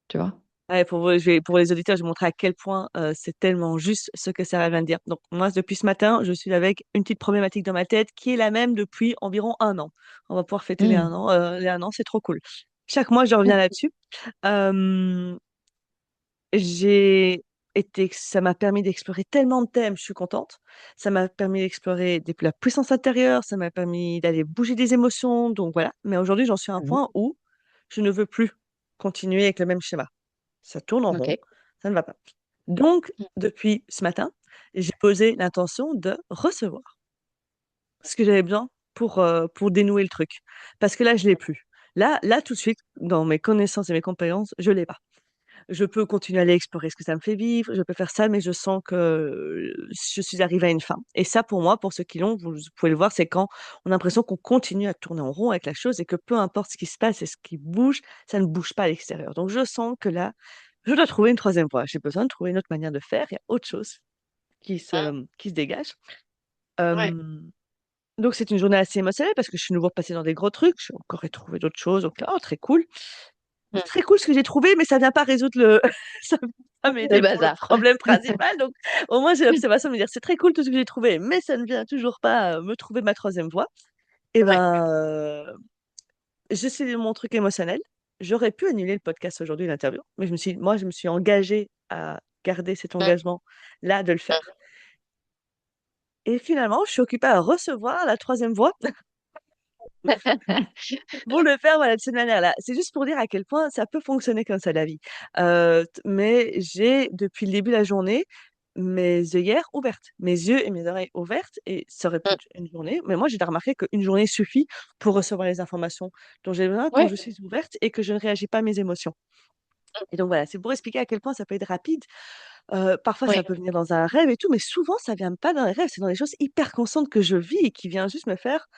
tu vois. Ouais, pour les auditeurs, je vais montrer à quel point c'est tellement juste ce que Sarah vient de dire. Donc, moi, depuis ce matin, je suis avec une petite problématique dans ma tête qui est la même depuis environ un an. On va pouvoir fêter les Mm. 1 an. Les 1 an, c'est trop cool. Chaque mois, je reviens là-dessus. Euh, ça m'a permis d'explorer tellement de thèmes, je suis contente. Ça m'a permis d'explorer la puissance intérieure, ça m'a permis d'aller bouger des émotions. Donc voilà. Mais aujourd'hui, j'en suis à un Mhm. point où je ne veux plus continuer avec le même schéma. Ça tourne en Ok. rond, ça ne va pas. Donc, depuis ce matin, j'ai posé l'intention de recevoir ce que j'avais besoin pour dénouer le truc. Parce que là, je l'ai plus. Là, tout de suite, dans mes connaissances et mes compétences, je l'ai pas. Je peux continuer à aller explorer ce que ça me fait vivre, je peux faire ça, mais je sens que je suis arrivée à une fin. Et ça, pour moi, pour ceux qui l'ont, vous pouvez le voir, c'est quand on a l'impression qu'on continue à tourner en rond avec la chose et que peu importe ce qui se passe et ce qui bouge, ça ne bouge pas à l'extérieur. Donc, je sens que là, je dois trouver une troisième voie. J'ai besoin de trouver une autre manière de faire. Il y a autre chose qui se dégage. Ouais. Euh, Donc, c'est une journée assez émotionnelle parce que je suis nouveau passée dans des gros trucs. J'ai encore trouvé d'autres choses. Donc, là, oh, très cool. Mm. Très cool ce que j'ai trouvé, mais ça vient pas résoudre ça vient pas Le m'aider pour le bazar. problème principal. Donc, au moins, j'ai l'observation de me dire, c'est très cool tout ce que j'ai trouvé, mais ça ne vient toujours pas me trouver ma troisième voie. Et Ouais. ben, je suis mon truc émotionnel. J'aurais pu annuler le podcast aujourd'hui, l'interview, mais je me suis engagée à garder cet Mm. engagement-là de le faire. Et finalement, je suis occupée à recevoir la troisième voie pour le faire, voilà, de cette manière-là. C'est juste pour dire à quel point ça peut fonctionner comme ça, la vie. Mais j'ai, depuis le début de la journée, mes œillères ouvertes, mes yeux et mes oreilles ouvertes, et ça aurait pu Mm. être une journée, mais moi, j'ai remarqué qu'une journée suffit pour recevoir les informations dont j'ai besoin quand Ouais. je suis ouverte et que je ne réagis pas à mes émotions. Et donc voilà, c'est pour expliquer à quel point ça peut être rapide. Parfois, ça Oui. peut venir dans un rêve et tout, mais souvent, ça vient pas dans les rêves, c'est dans des choses hyper conscientes que je vis et qui vient juste me faire: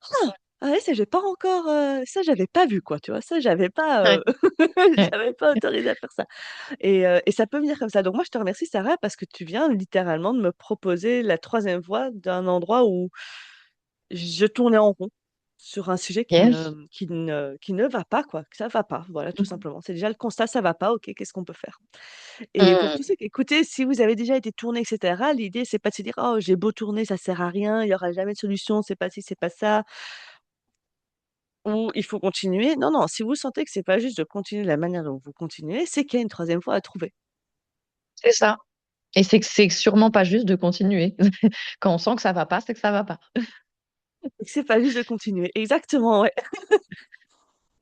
«Ah! Ah ouais, ça j'ai pas encore, ça j'avais pas vu quoi», tu vois? Ça j'avais pas, Ouais. Ouais. j'avais pas autorisé à faire ça et ça peut venir comme ça. Donc moi, je te remercie Sarah parce que tu viens littéralement de me proposer la troisième voie d'un endroit où je tournais en rond sur un sujet Yes. qui ne va pas quoi, que ça va pas, voilà, tout simplement. C'est déjà le constat, ça va pas, OK, qu'est-ce qu'on peut faire? Et pour tous Mm. ceux qui écoutez, si vous avez déjà été tourné et cetera, l'idée, c'est pas de se dire: «Oh, j'ai beau tourner, ça sert à rien, il y aura jamais de solution, c'est pas ci, c'est pas ça, ou il faut continuer». Non, non, si vous sentez que c'est pas juste de continuer de la manière dont vous continuez, c'est qu'il y a une troisième voie à trouver C'est ça. Et c'est que c'est sûrement pas juste de continuer. Quand on sent que ça va pas, c'est que ça va pas. et que c'est pas juste de continuer. Exactement, ouais.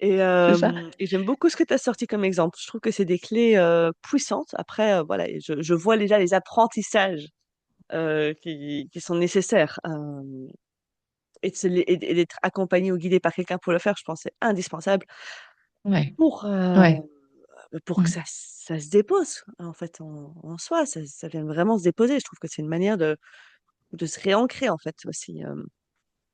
C'est ça. Et j'aime beaucoup ce que tu as sorti comme exemple. Je trouve que c'est des clés, puissantes. Après, voilà, et je vois déjà les apprentissages, qui sont nécessaires, et de se les et d'être accompagné ou guidé par quelqu'un pour le faire, je pense c'est indispensable Ouais. pour, Ouais. pour que Mm. ça se dépose, en fait, en soi. Ça vienne vraiment se déposer. Je trouve que c'est une manière de se réancrer, en fait, aussi,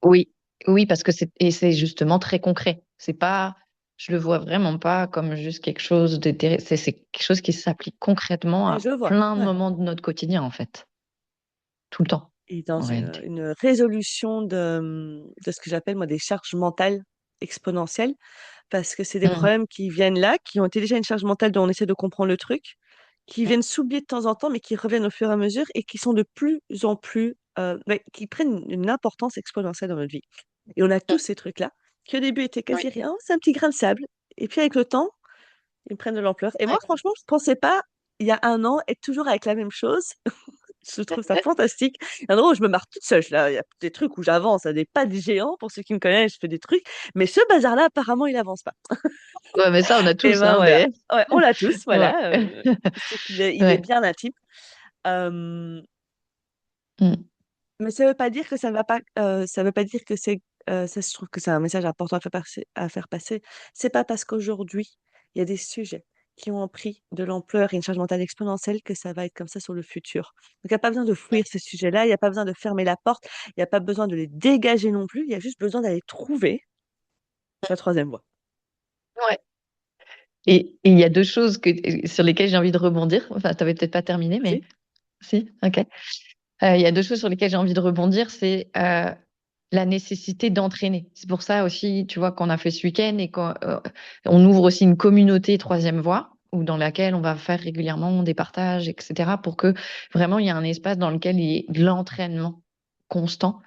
Oui. Oui, parce que c'est justement très concret. C'est pas, je le vois vraiment pas comme juste quelque chose c'est quelque chose qui s'applique concrètement ouais, à je vois, plein de ouais. moments de notre quotidien, en fait. Tout le temps, Et dans en réalité. une résolution de ce que j'appelle moi des charges mentales exponentielles, parce que c'est des Mm. problèmes qui viennent là, qui ont été déjà une charge mentale dont on essaie de comprendre le truc, qui viennent s'oublier de temps en temps, mais qui reviennent au fur et à mesure et qui sont de plus en plus, ouais, qui prennent une importance exponentielle dans notre vie. Et on a tous ces trucs-là, qui au début étaient Oui. quasi rien, c'est un petit grain de sable et puis avec le temps, ils prennent de l'ampleur. Et moi Ouais. franchement, je pensais pas, il y a un an, être toujours avec la même chose. Je trouve ça fantastique. Il y a un endroit où je me marre toute seule. Là, il y a des trucs où j'avance à des pas de géant. Pour ceux qui me connaissent, je fais des trucs. Mais ce bazar-là, apparemment, il avance pas. Ouais, mais ça, on a Et tous, ben, hein, on verra. mais. Ouais, on l'a tous, Ouais. voilà. C'est il est Ouais. bien intime. Euh, Mm. mais ça veut pas dire que ça ne va pas. Ça veut pas dire que c'est. Ça, je trouve que c'est un message important à faire passer. À faire passer. C'est pas parce qu'aujourd'hui, il y a des sujets qui ont pris de l'ampleur et une charge mentale exponentielle que ça va être comme ça sur le futur. Donc, il n'y a pas besoin de fuir ces sujets-là, il n'y a pas besoin de fermer la porte, il n'y a pas besoin de les dégager non plus, il y a juste besoin d'aller trouver la troisième voie. Ouais. Et il y a deux choses sur lesquelles j'ai envie de rebondir. Enfin, tu n'avais peut-être pas terminé, mais Vas-y. si, ok. Il y a deux choses sur lesquelles j'ai envie de rebondir. C'est la nécessité d'entraîner. C'est pour ça aussi, tu vois, qu'on a fait ce week-end et qu'on on ouvre aussi une communauté Troisième Voie, où dans laquelle on va faire régulièrement des partages, etc., pour que vraiment il y ait un espace dans lequel il y ait de l'entraînement constant.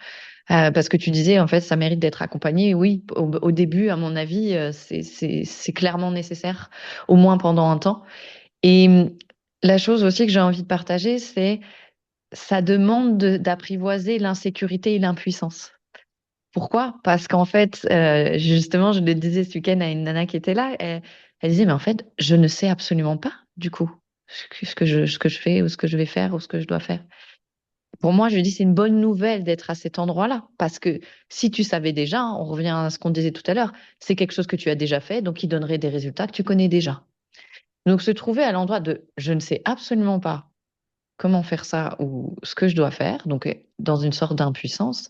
Parce que tu disais, en fait, ça mérite d'être accompagné. Oui, au début, à mon avis, c'est clairement nécessaire, au moins pendant un temps. Et la chose aussi que j'ai envie de partager, c'est ça demande d'apprivoiser l'insécurité et l'impuissance. Pourquoi? Parce qu'en fait, justement, je le disais ce week-end à une nana qui était là, elle disait, mais en fait, je ne sais absolument pas, du coup, ce que je fais ou ce que je vais faire ou ce que je dois faire. Pour moi, je dis, c'est une bonne nouvelle d'être à cet endroit-là. Parce que si tu savais déjà, on revient à ce qu'on disait tout à l'heure, c'est quelque chose que tu as déjà fait, donc qui donnerait des résultats que tu connais déjà. Donc, se trouver à l'endroit de je ne sais absolument pas comment faire ça ou ce que je dois faire, donc dans une sorte d'impuissance,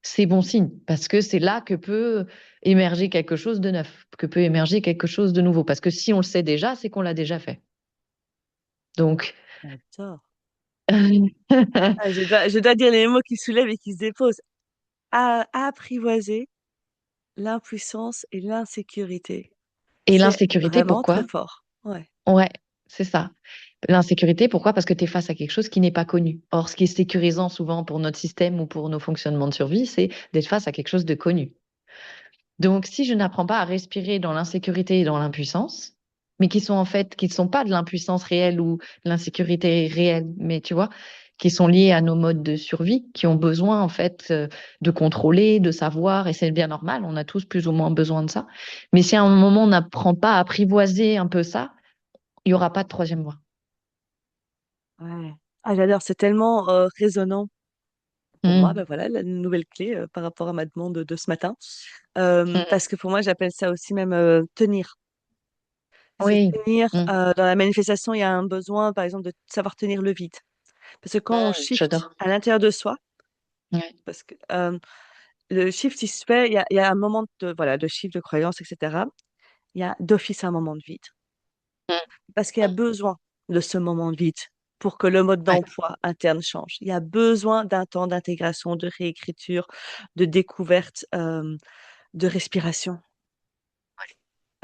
c'est bon signe. Parce que c'est là que peut émerger quelque chose de neuf, que peut émerger quelque chose de nouveau. Parce que si on le sait déjà, c'est qu'on l'a déjà fait. Donc, J'adore. Ah, je dois dire les mots qui soulèvent et qui se déposent. à apprivoiser l'impuissance et l'insécurité. Et C'est l'insécurité, vraiment très pourquoi? fort. Ouais. Ouais, c'est ça. L'insécurité, pourquoi? Parce que tu es face à quelque chose qui n'est pas connu. Or, ce qui est sécurisant souvent pour notre système ou pour nos fonctionnements de survie, c'est d'être face à quelque chose de connu. Donc, si je n'apprends pas à respirer dans l'insécurité et dans l'impuissance, mais qui sont en fait, qui ne sont pas de l'impuissance réelle ou de l'insécurité réelle, mais tu vois, qui sont liés à nos modes de survie, qui ont besoin en fait de contrôler, de savoir, et c'est bien normal, on a tous plus ou moins besoin de ça. Mais si à un moment on n'apprend pas à apprivoiser un peu ça, il n'y aura pas de troisième voie. Ouais. Ah, j'adore, c'est tellement résonnant pour moi. Ben Mm. voilà, la nouvelle clé par rapport à ma demande de ce matin. Mm. Parce que pour moi, j'appelle ça aussi même tenir. C'est Oui. tenir. Mm. Dans la manifestation, il y a un besoin, par exemple, de savoir tenir le vide. Parce que quand on shift J'adore. à l'intérieur de soi, Ouais. parce que le shift, il se fait, il y a un moment de, voilà, de shift, de croyance, etc. Il y a d'office un moment de vide. Mm. Parce qu'il y a Mm. besoin de ce moment de vide pour que le mode Ouais. d'emploi interne change. Il y a besoin d'un temps d'intégration, de réécriture, de découverte, de respiration.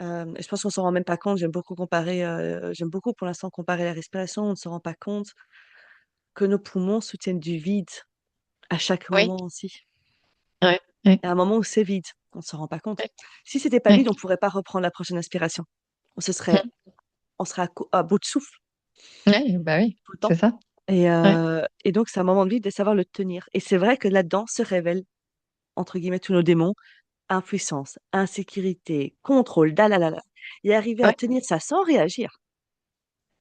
Et je pense qu'on s'en rend même pas compte. J'aime beaucoup pour l'instant comparer la respiration. On ne se rend pas compte que nos poumons soutiennent du vide à chaque Oui. moment aussi. Ouais. Ouais. Il y a un moment où c'est vide. On ne se rend pas compte. Ouais. Si c'était pas Ouais. vide, on ne pourrait pas reprendre la prochaine inspiration. On se serait, Mm. on serait à bout de souffle Ouais, bah oui, tout le c'est temps. ça. Ouais. Et donc, c'est un moment de vide de savoir le tenir. Et c'est vrai que là-dedans se révèlent, entre guillemets, tous nos démons, impuissance, insécurité, contrôle, dalalala. Et arriver à Ouais. tenir ça sans réagir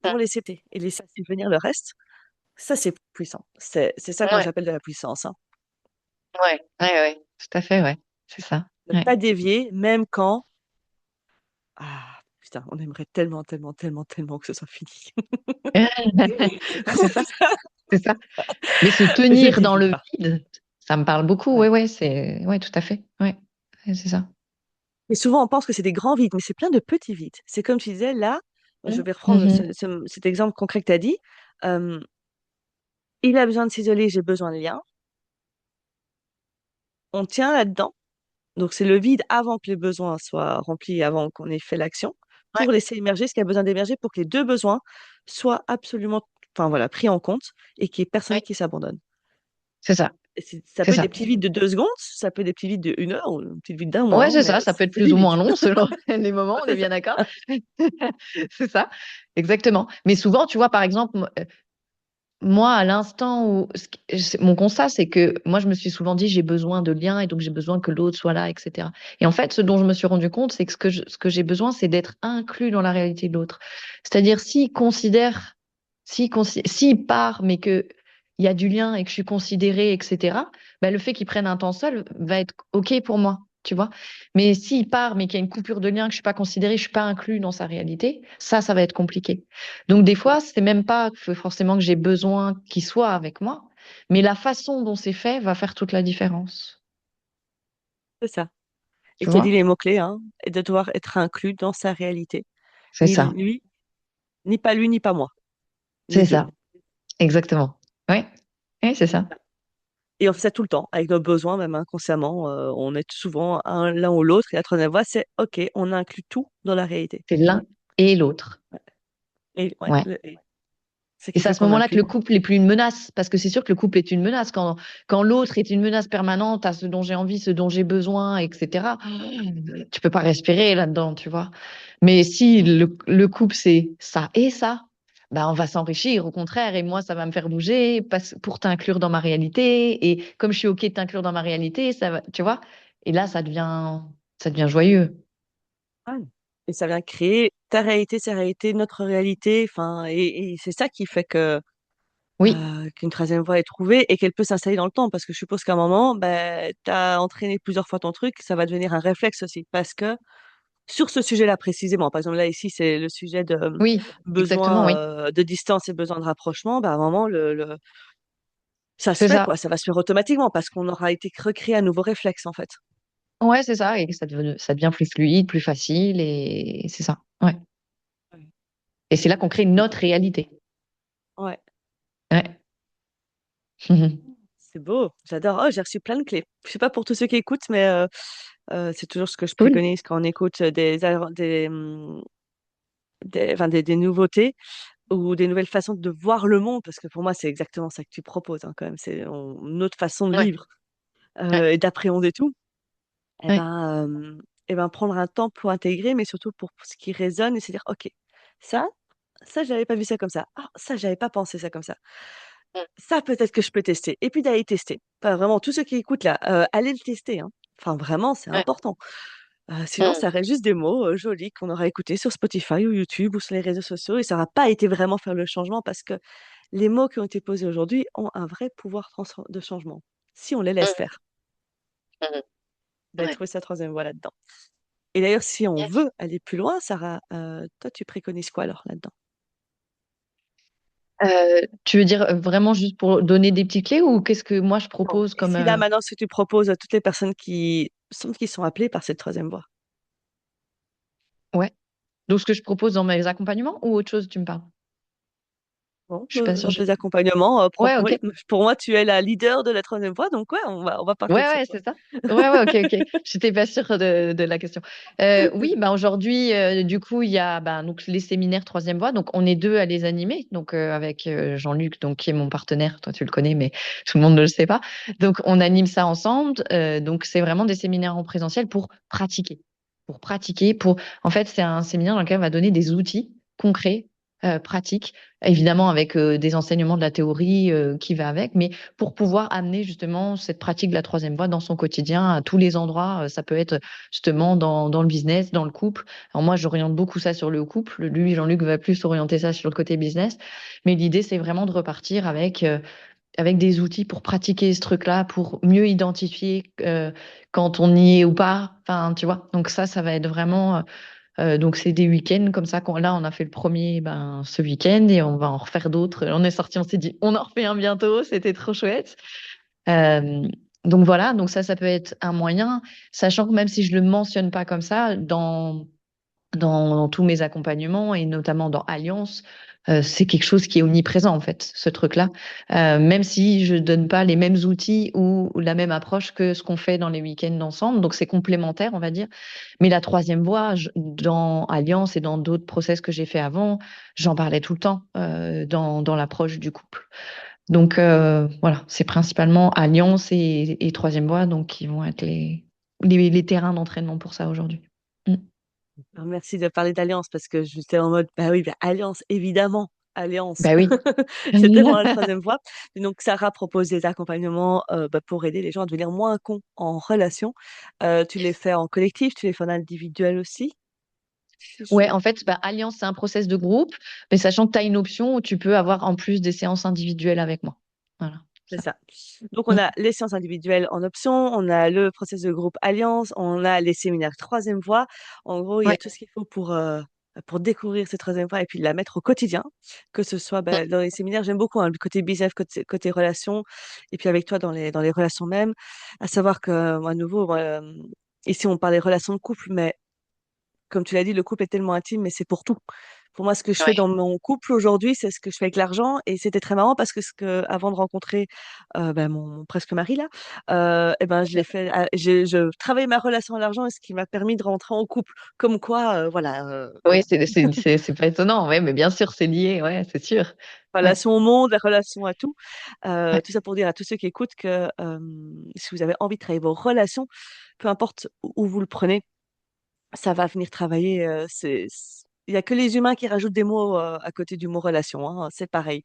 Mm. pour et laisser venir le reste, ça, c'est puissant. C'est ça que moi, Ouais. j'appelle de la puissance, hein. Ouais. Ouais. Ouais. Tout à fait, ouais. C'est ça. Ne Ouais. pas dévier, même quand, ah, putain, on aimerait tellement, tellement, tellement, tellement que ce soit fini. Ouais, c'est ça. C'est ça. Mais se Mais je tenir dans dévie le pas. vide, ça me parle beaucoup. Ouais, Ouais. ouais, c'est, ouais, tout à fait. Ouais. Ouais, c'est ça. Et souvent, on pense que c'est des grands vides, mais c'est plein de petits vides. C'est comme tu disais, là, je Mm. vais reprendre Mhm. cet exemple concret que tu as dit. Euh, il a besoin de s'isoler, j'ai besoin de lien. On tient là-dedans. Donc, c'est le vide avant que les besoins soient remplis, avant qu'on ait fait l'action, Ouais. pour laisser émerger ce qui a besoin d'émerger pour que les deux besoins soient absolument, enfin voilà, pris en compte et qu'il n'y ait personne Ouais. qui s'abandonne. C'est ça. Et ça C'est peut être des ça. petits vides de 2 secondes, ça peut être des petits vides de 1 heure ou un petit vide d'un mois, Ouais, hein, c'est mais ça. Ça peut être c'est plus des ou vides. moins long selon les moments, on est C'est ça. bien d'accord. C'est ça. Exactement. Mais souvent, tu vois, par exemple, moi, à l'instant où mon constat, c'est que moi, je me suis souvent dit, j'ai besoin de liens et donc j'ai besoin que l'autre soit là, etc. Et en fait, ce dont je me suis rendu compte, c'est que ce que j'ai besoin, c'est d'être inclus dans la réalité de l'autre. C'est-à-dire, s'il part, mais que il y a du lien et que je suis considérée, etc., ben, le fait qu'il prenne un temps seul va être OK pour moi, tu vois. Mais s'il part, mais qu'il y a une coupure de lien, que je suis pas considérée, je suis pas inclus dans sa réalité, ça va être compliqué. Donc des fois, c'est même pas forcément que j'ai besoin qu'il soit avec moi, mais la façon dont c'est fait va faire toute la différence. C'est ça. Et Tu tu as dit vois? les mots-clés, hein, et de devoir être inclus dans sa réalité. C'est Ni ça. lui, ni pas moi, les C'est deux. ça. Exactement. Oui. Oui, c'est ça. Et on fait ça tout le temps, avec nos besoins, même inconsciemment. On est souvent l'un ou l'autre. Et la troisième voie, c'est OK, on inclut tout dans la réalité. C'est l'un et l'autre. Et ouais, Ouais. c'est Et quelque c'est à chose ce qu'on moment-là que inclut. le couple n'est plus une menace, parce que c'est sûr que le couple est une menace. Quand l'autre est une menace permanente à ce dont j'ai envie, ce dont j'ai besoin, etc., tu peux pas respirer là-dedans, tu vois. Mais si le couple, c'est ça et ça, bah, on va s'enrichir, au contraire, et moi, ça va me faire bouger pour t'inclure dans ma réalité. Et comme je suis OK de t'inclure dans ma réalité, ça va, tu vois. Et là, ça devient joyeux. Ouais. Et ça vient créer ta réalité, sa réalité, notre réalité. Enfin, et c'est ça qui fait que Oui, qu'une troisième voie est trouvée et qu'elle peut s'installer dans le temps. Parce que je suppose qu'à un moment, ben, tu as entraîné plusieurs fois ton truc, ça va devenir un réflexe aussi. Parce que sur ce sujet-là précisément, par exemple là ici, c'est le sujet de oui, exactement, besoin oui. de distance et besoin de rapprochement, ben, à un moment, ça se C'est fait, ça. quoi. Ça va se faire automatiquement parce qu'on aura été recréé un nouveau réflexe, en fait. Ouais, c'est ça. Et ça devient plus fluide, plus facile, et c'est ça. Ouais. Ouais. Et c'est là qu'on crée notre réalité. Ouais. Ouais. C'est beau, j'adore. Oh, j'ai reçu plein de clés. Je sais pas pour tous ceux qui écoutent, mais c'est toujours ce que je Cool. préconise quand on écoute enfin, des nouveautés ou des nouvelles façons de voir le monde, parce que pour moi, c'est exactement ça que tu proposes, hein, quand même. C'est une autre façon de Ouais, vivre ouais, et d'appréhender tout. Eh ouais. ben, prendre un temps pour intégrer, mais surtout pour ce qui résonne et se dire, OK, ça, ça, j'avais pas vu ça comme ça. Ah, ça, j'avais pas pensé ça comme ça. Mm, Ça, peut-être que je peux tester. Et puis d'aller tester. Enfin, vraiment, tous ceux qui écoutent là, allez le tester, hein. Enfin, vraiment, c'est ouais, important. Sinon, mm, ça reste juste des mots jolis qu'on aura écoutés sur Spotify ou YouTube ou sur les réseaux sociaux et ça n'aura pas été vraiment faire le changement parce que les mots qui ont été posés aujourd'hui ont un vrai pouvoir de changement si on les laisse mm, faire. mm, Vous allez ouais. trouver sa troisième voie là-dedans. Et d'ailleurs, si on Yes. veut aller plus loin, Sarah, toi, tu préconises quoi alors là-dedans? Tu veux dire vraiment juste pour donner des petites clés ou qu'est-ce que moi je Non. propose Et comme si là, maintenant, ce que tu proposes à toutes les personnes qui sont appelées par cette troisième voie? ouais. Donc ce que je propose dans mes accompagnements ou autre chose, tu me parles? Bon, Je suis pas sûre. dans tes accompagnements Ouais, propres, ok. oui. Pour moi, tu es la leader de la troisième voie, donc ouais, on va Ouais, partir sur ouais, toi. c'est ça. Ouais, ouais, ok, ok. J'étais pas sûre de la question. Oui, bah aujourd'hui, du coup, il y a donc les séminaires troisième voie. Donc, on est deux à les animer. Donc, avec Jean-Luc, donc qui est mon partenaire. Toi, tu le connais, mais tout le monde ne le sait pas. Donc, on anime ça ensemble. Donc, c'est vraiment des séminaires en présentiel pour pratiquer. Pour pratiquer. En fait, c'est un séminaire dans lequel on va donner des outils concrets, pratiques, évidemment avec des enseignements de la théorie qui va avec, mais pour pouvoir amener justement cette pratique de la troisième voie dans son quotidien à tous les endroits. Ça peut être justement dans le business, dans le couple. Alors moi, j'oriente beaucoup ça sur le couple. Lui, Jean-Luc va plus orienter ça sur le côté business. Mais l'idée, c'est vraiment de repartir avec des outils pour pratiquer ce truc-là, pour mieux identifier quand on y est ou pas. Enfin, tu vois. Donc ça va être vraiment donc c'est des week-ends comme ça. Là, on a fait le premier ce week-end et on va en refaire d'autres. On est sorti, on s'est dit, on en refait un bientôt. C'était trop chouette. Euh, donc voilà, donc ça peut être un moyen, sachant que même si je le mentionne pas comme ça, dans tous mes accompagnements et notamment dans Alliance, c'est quelque chose qui est omniprésent en fait, ce truc-là. Même si je donne pas les mêmes outils ou la même approche que ce qu'on fait dans les week-ends ensemble, donc c'est complémentaire, on va dire. Mais la troisième voie, dans Alliance et dans d'autres process que j'ai fait avant, j'en parlais tout le temps dans l'approche du couple. Donc voilà, c'est principalement Alliance et troisième voie, donc qui vont être les terrains d'entraînement pour ça aujourd'hui. Mm. Alors, merci de parler d'alliance parce que j'étais en mode, bah oui, bah, alliance, évidemment, alliance. Bah oui. C'était moi la troisième voie. Et donc, Sarah propose des accompagnements pour aider les gens à devenir moins cons en relation. Tu les fais en collectif, tu les fais en individuel aussi. Si Ouais, je- en fait, Alliance, c'est un process de groupe, mais sachant que tu as une option où tu peux avoir en plus des séances individuelles avec moi. Voilà, C'est ça. ça. Donc, on Mm. a les séances individuelles en option, on a le process de groupe Alliance, on a les séminaires troisième voie. En gros, il y a Ouais. tout ce qu'il faut pour découvrir cette troisième voie et puis la mettre au quotidien, que ce soit Mm. dans les séminaires, j'aime beaucoup le côté business, côté relations, et puis avec toi dans les relations même. À savoir que, à nouveau, ici, on parle des relations de couple, mais comme tu l'as dit, le couple est tellement intime, mais c'est pour tout. Pour moi, ce que je fais Ouais. dans mon couple aujourd'hui, c'est ce que je fais avec l'argent. Et c'était très marrant parce que, avant de rencontrer mon presque mari là, je l'ai fait. Je travaillais ma relation à l'argent et ce qui m'a permis de rentrer en couple. Comme quoi, voilà, Oui, c'est pas étonnant, ouais, mais bien sûr, c'est lié, ouais, c'est sûr. Ouais. relation au monde, la relation à tout. Ouais. Tout ça pour dire à tous ceux qui écoutent que si vous avez envie de travailler vos relations, peu importe où vous le prenez, ça va venir travailler. Il y a que les humains qui rajoutent des mots à côté du mot relation, hein, c'est pareil.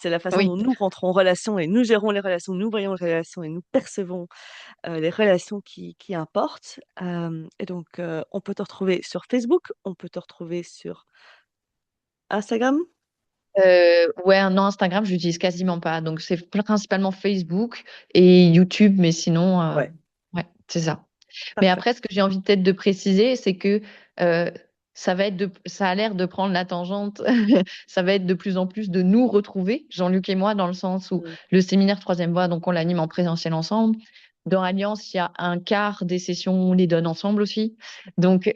C'est la façon Oui. dont nous rentrons en relation et nous gérons les relations, nous voyons les relations et nous percevons les relations qui importent. Et donc, on peut te retrouver sur Facebook, on peut te retrouver sur Instagram. Ouais, non, Instagram, je l'utilise quasiment pas. Donc, c'est principalement Facebook et YouTube, mais sinon, Ouais, ouais, c'est ça. Mais parfait. après, ce que j'ai envie peut-être de préciser, c'est que euh, ça a l'air de prendre la tangente. Ça va être de plus en plus de nous retrouver, Jean-Luc et moi, dans le sens où Mm. le séminaire Troisième Voie, donc on l'anime en présentiel ensemble. Dans Alliance, il y a un quart des sessions, on les donne ensemble aussi. Donc,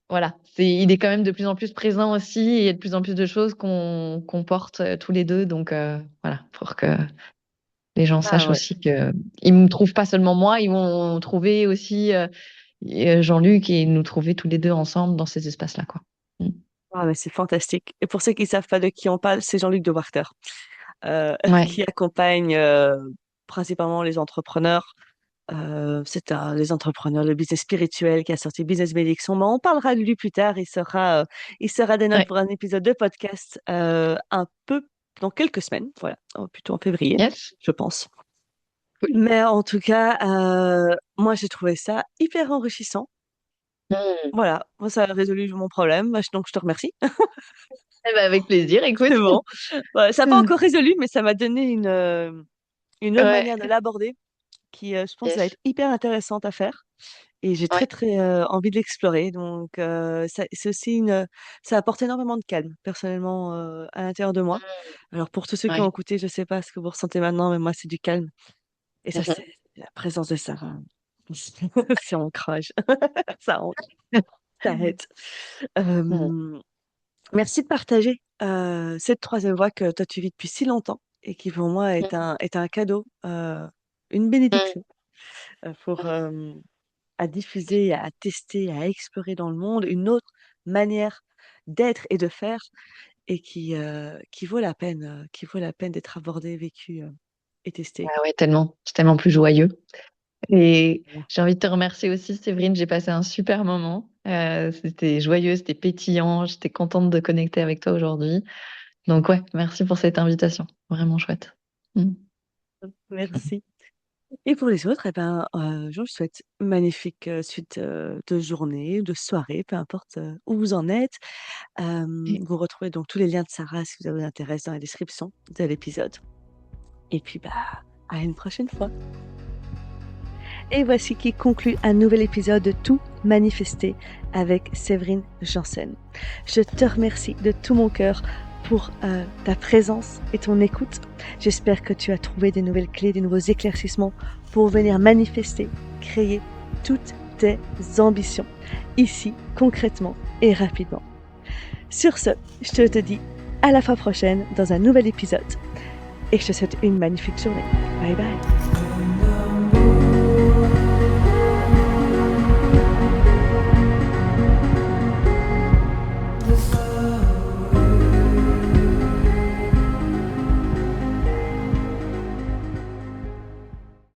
voilà, il est quand même de plus en plus présent aussi et il y a de plus en plus de choses qu'on porte tous les deux. Donc, voilà, pour que les gens Ah sachent ouais. aussi que ils me trouvent pas seulement moi, ils vont trouver aussi Jean-Luc et nous trouver tous les deux ensemble dans ces espaces-là, quoi. Mm. Ah, mais c'est fantastique. Et pour ceux qui savent pas de qui on parle, c'est Jean-Luc de Wachter, Ouais, qui accompagne principalement les entrepreneurs. Les entrepreneurs, le business spirituel qui a sorti Business Bénédiction. Mais on parlera de lui plus tard. Il sera des notes ouais, pour un épisode de podcast un peu dans quelques semaines. Voilà, plutôt en février, yes. je pense. Cool. Mais en tout cas, moi j'ai trouvé ça hyper enrichissant. Mm. Voilà, moi ça a résolu mon problème. Donc je te remercie. Eh ben, avec plaisir, C'est écoute. bon. Ouais, ça n'a pas Mm. encore résolu, mais ça m'a donné une autre Ouais, manière de l'aborder qui, je pense, va être yes. hyper intéressante à faire. Et j'ai Ouais. très, très envie de l'explorer. Donc, c'est aussi ça apporte énormément de calme, personnellement, à l'intérieur de moi. Alors, pour tous ceux qui ont Ouais. écouté, je sais pas ce que vous ressentez maintenant, mais moi, c'est du calme. Et ça, Mhm. c'est la présence de Sarah. C'est ancrage. Ça ancre, ça aide. Mhm. Euh, Merci de partager cette troisième voie que toi, tu vis depuis si longtemps et qui, pour moi, est un cadeau, une Mhm. bénédiction pour, à diffuser, à tester, à explorer dans le monde une autre manière d'être et de faire et qui vaut la peine d'être abordée, vécue et testée. Ah ouais, tellement. C'est tellement plus joyeux. Et Voilà. j'ai envie de te remercier aussi, Séverine. J'ai passé un super moment. C'était joyeux, c'était pétillant. J'étais contente de connecter avec toi aujourd'hui. Donc ouais, merci pour cette invitation. Vraiment chouette. Mm. Merci. Et pour les autres, eh ben, je vous souhaite une magnifique suite de journée, de soirée, peu importe où vous en êtes. Et Vous retrouvez donc tous les liens de Sarah si ça vous intéresse dans la description de l'épisode. Et puis, bah, à une prochaine fois. Et voici qui conclut un nouvel épisode de Tout manifester avec Séverine Janssen. Je te remercie de tout mon cœur pour ta présence et ton écoute. J'espère que tu as trouvé des nouvelles clés, des nouveaux éclaircissements pour venir manifester, créer toutes tes ambitions, ici, concrètement et rapidement. Sur ce, je te dis à la fois prochaine dans un nouvel épisode et je te souhaite une magnifique journée. Bye bye. The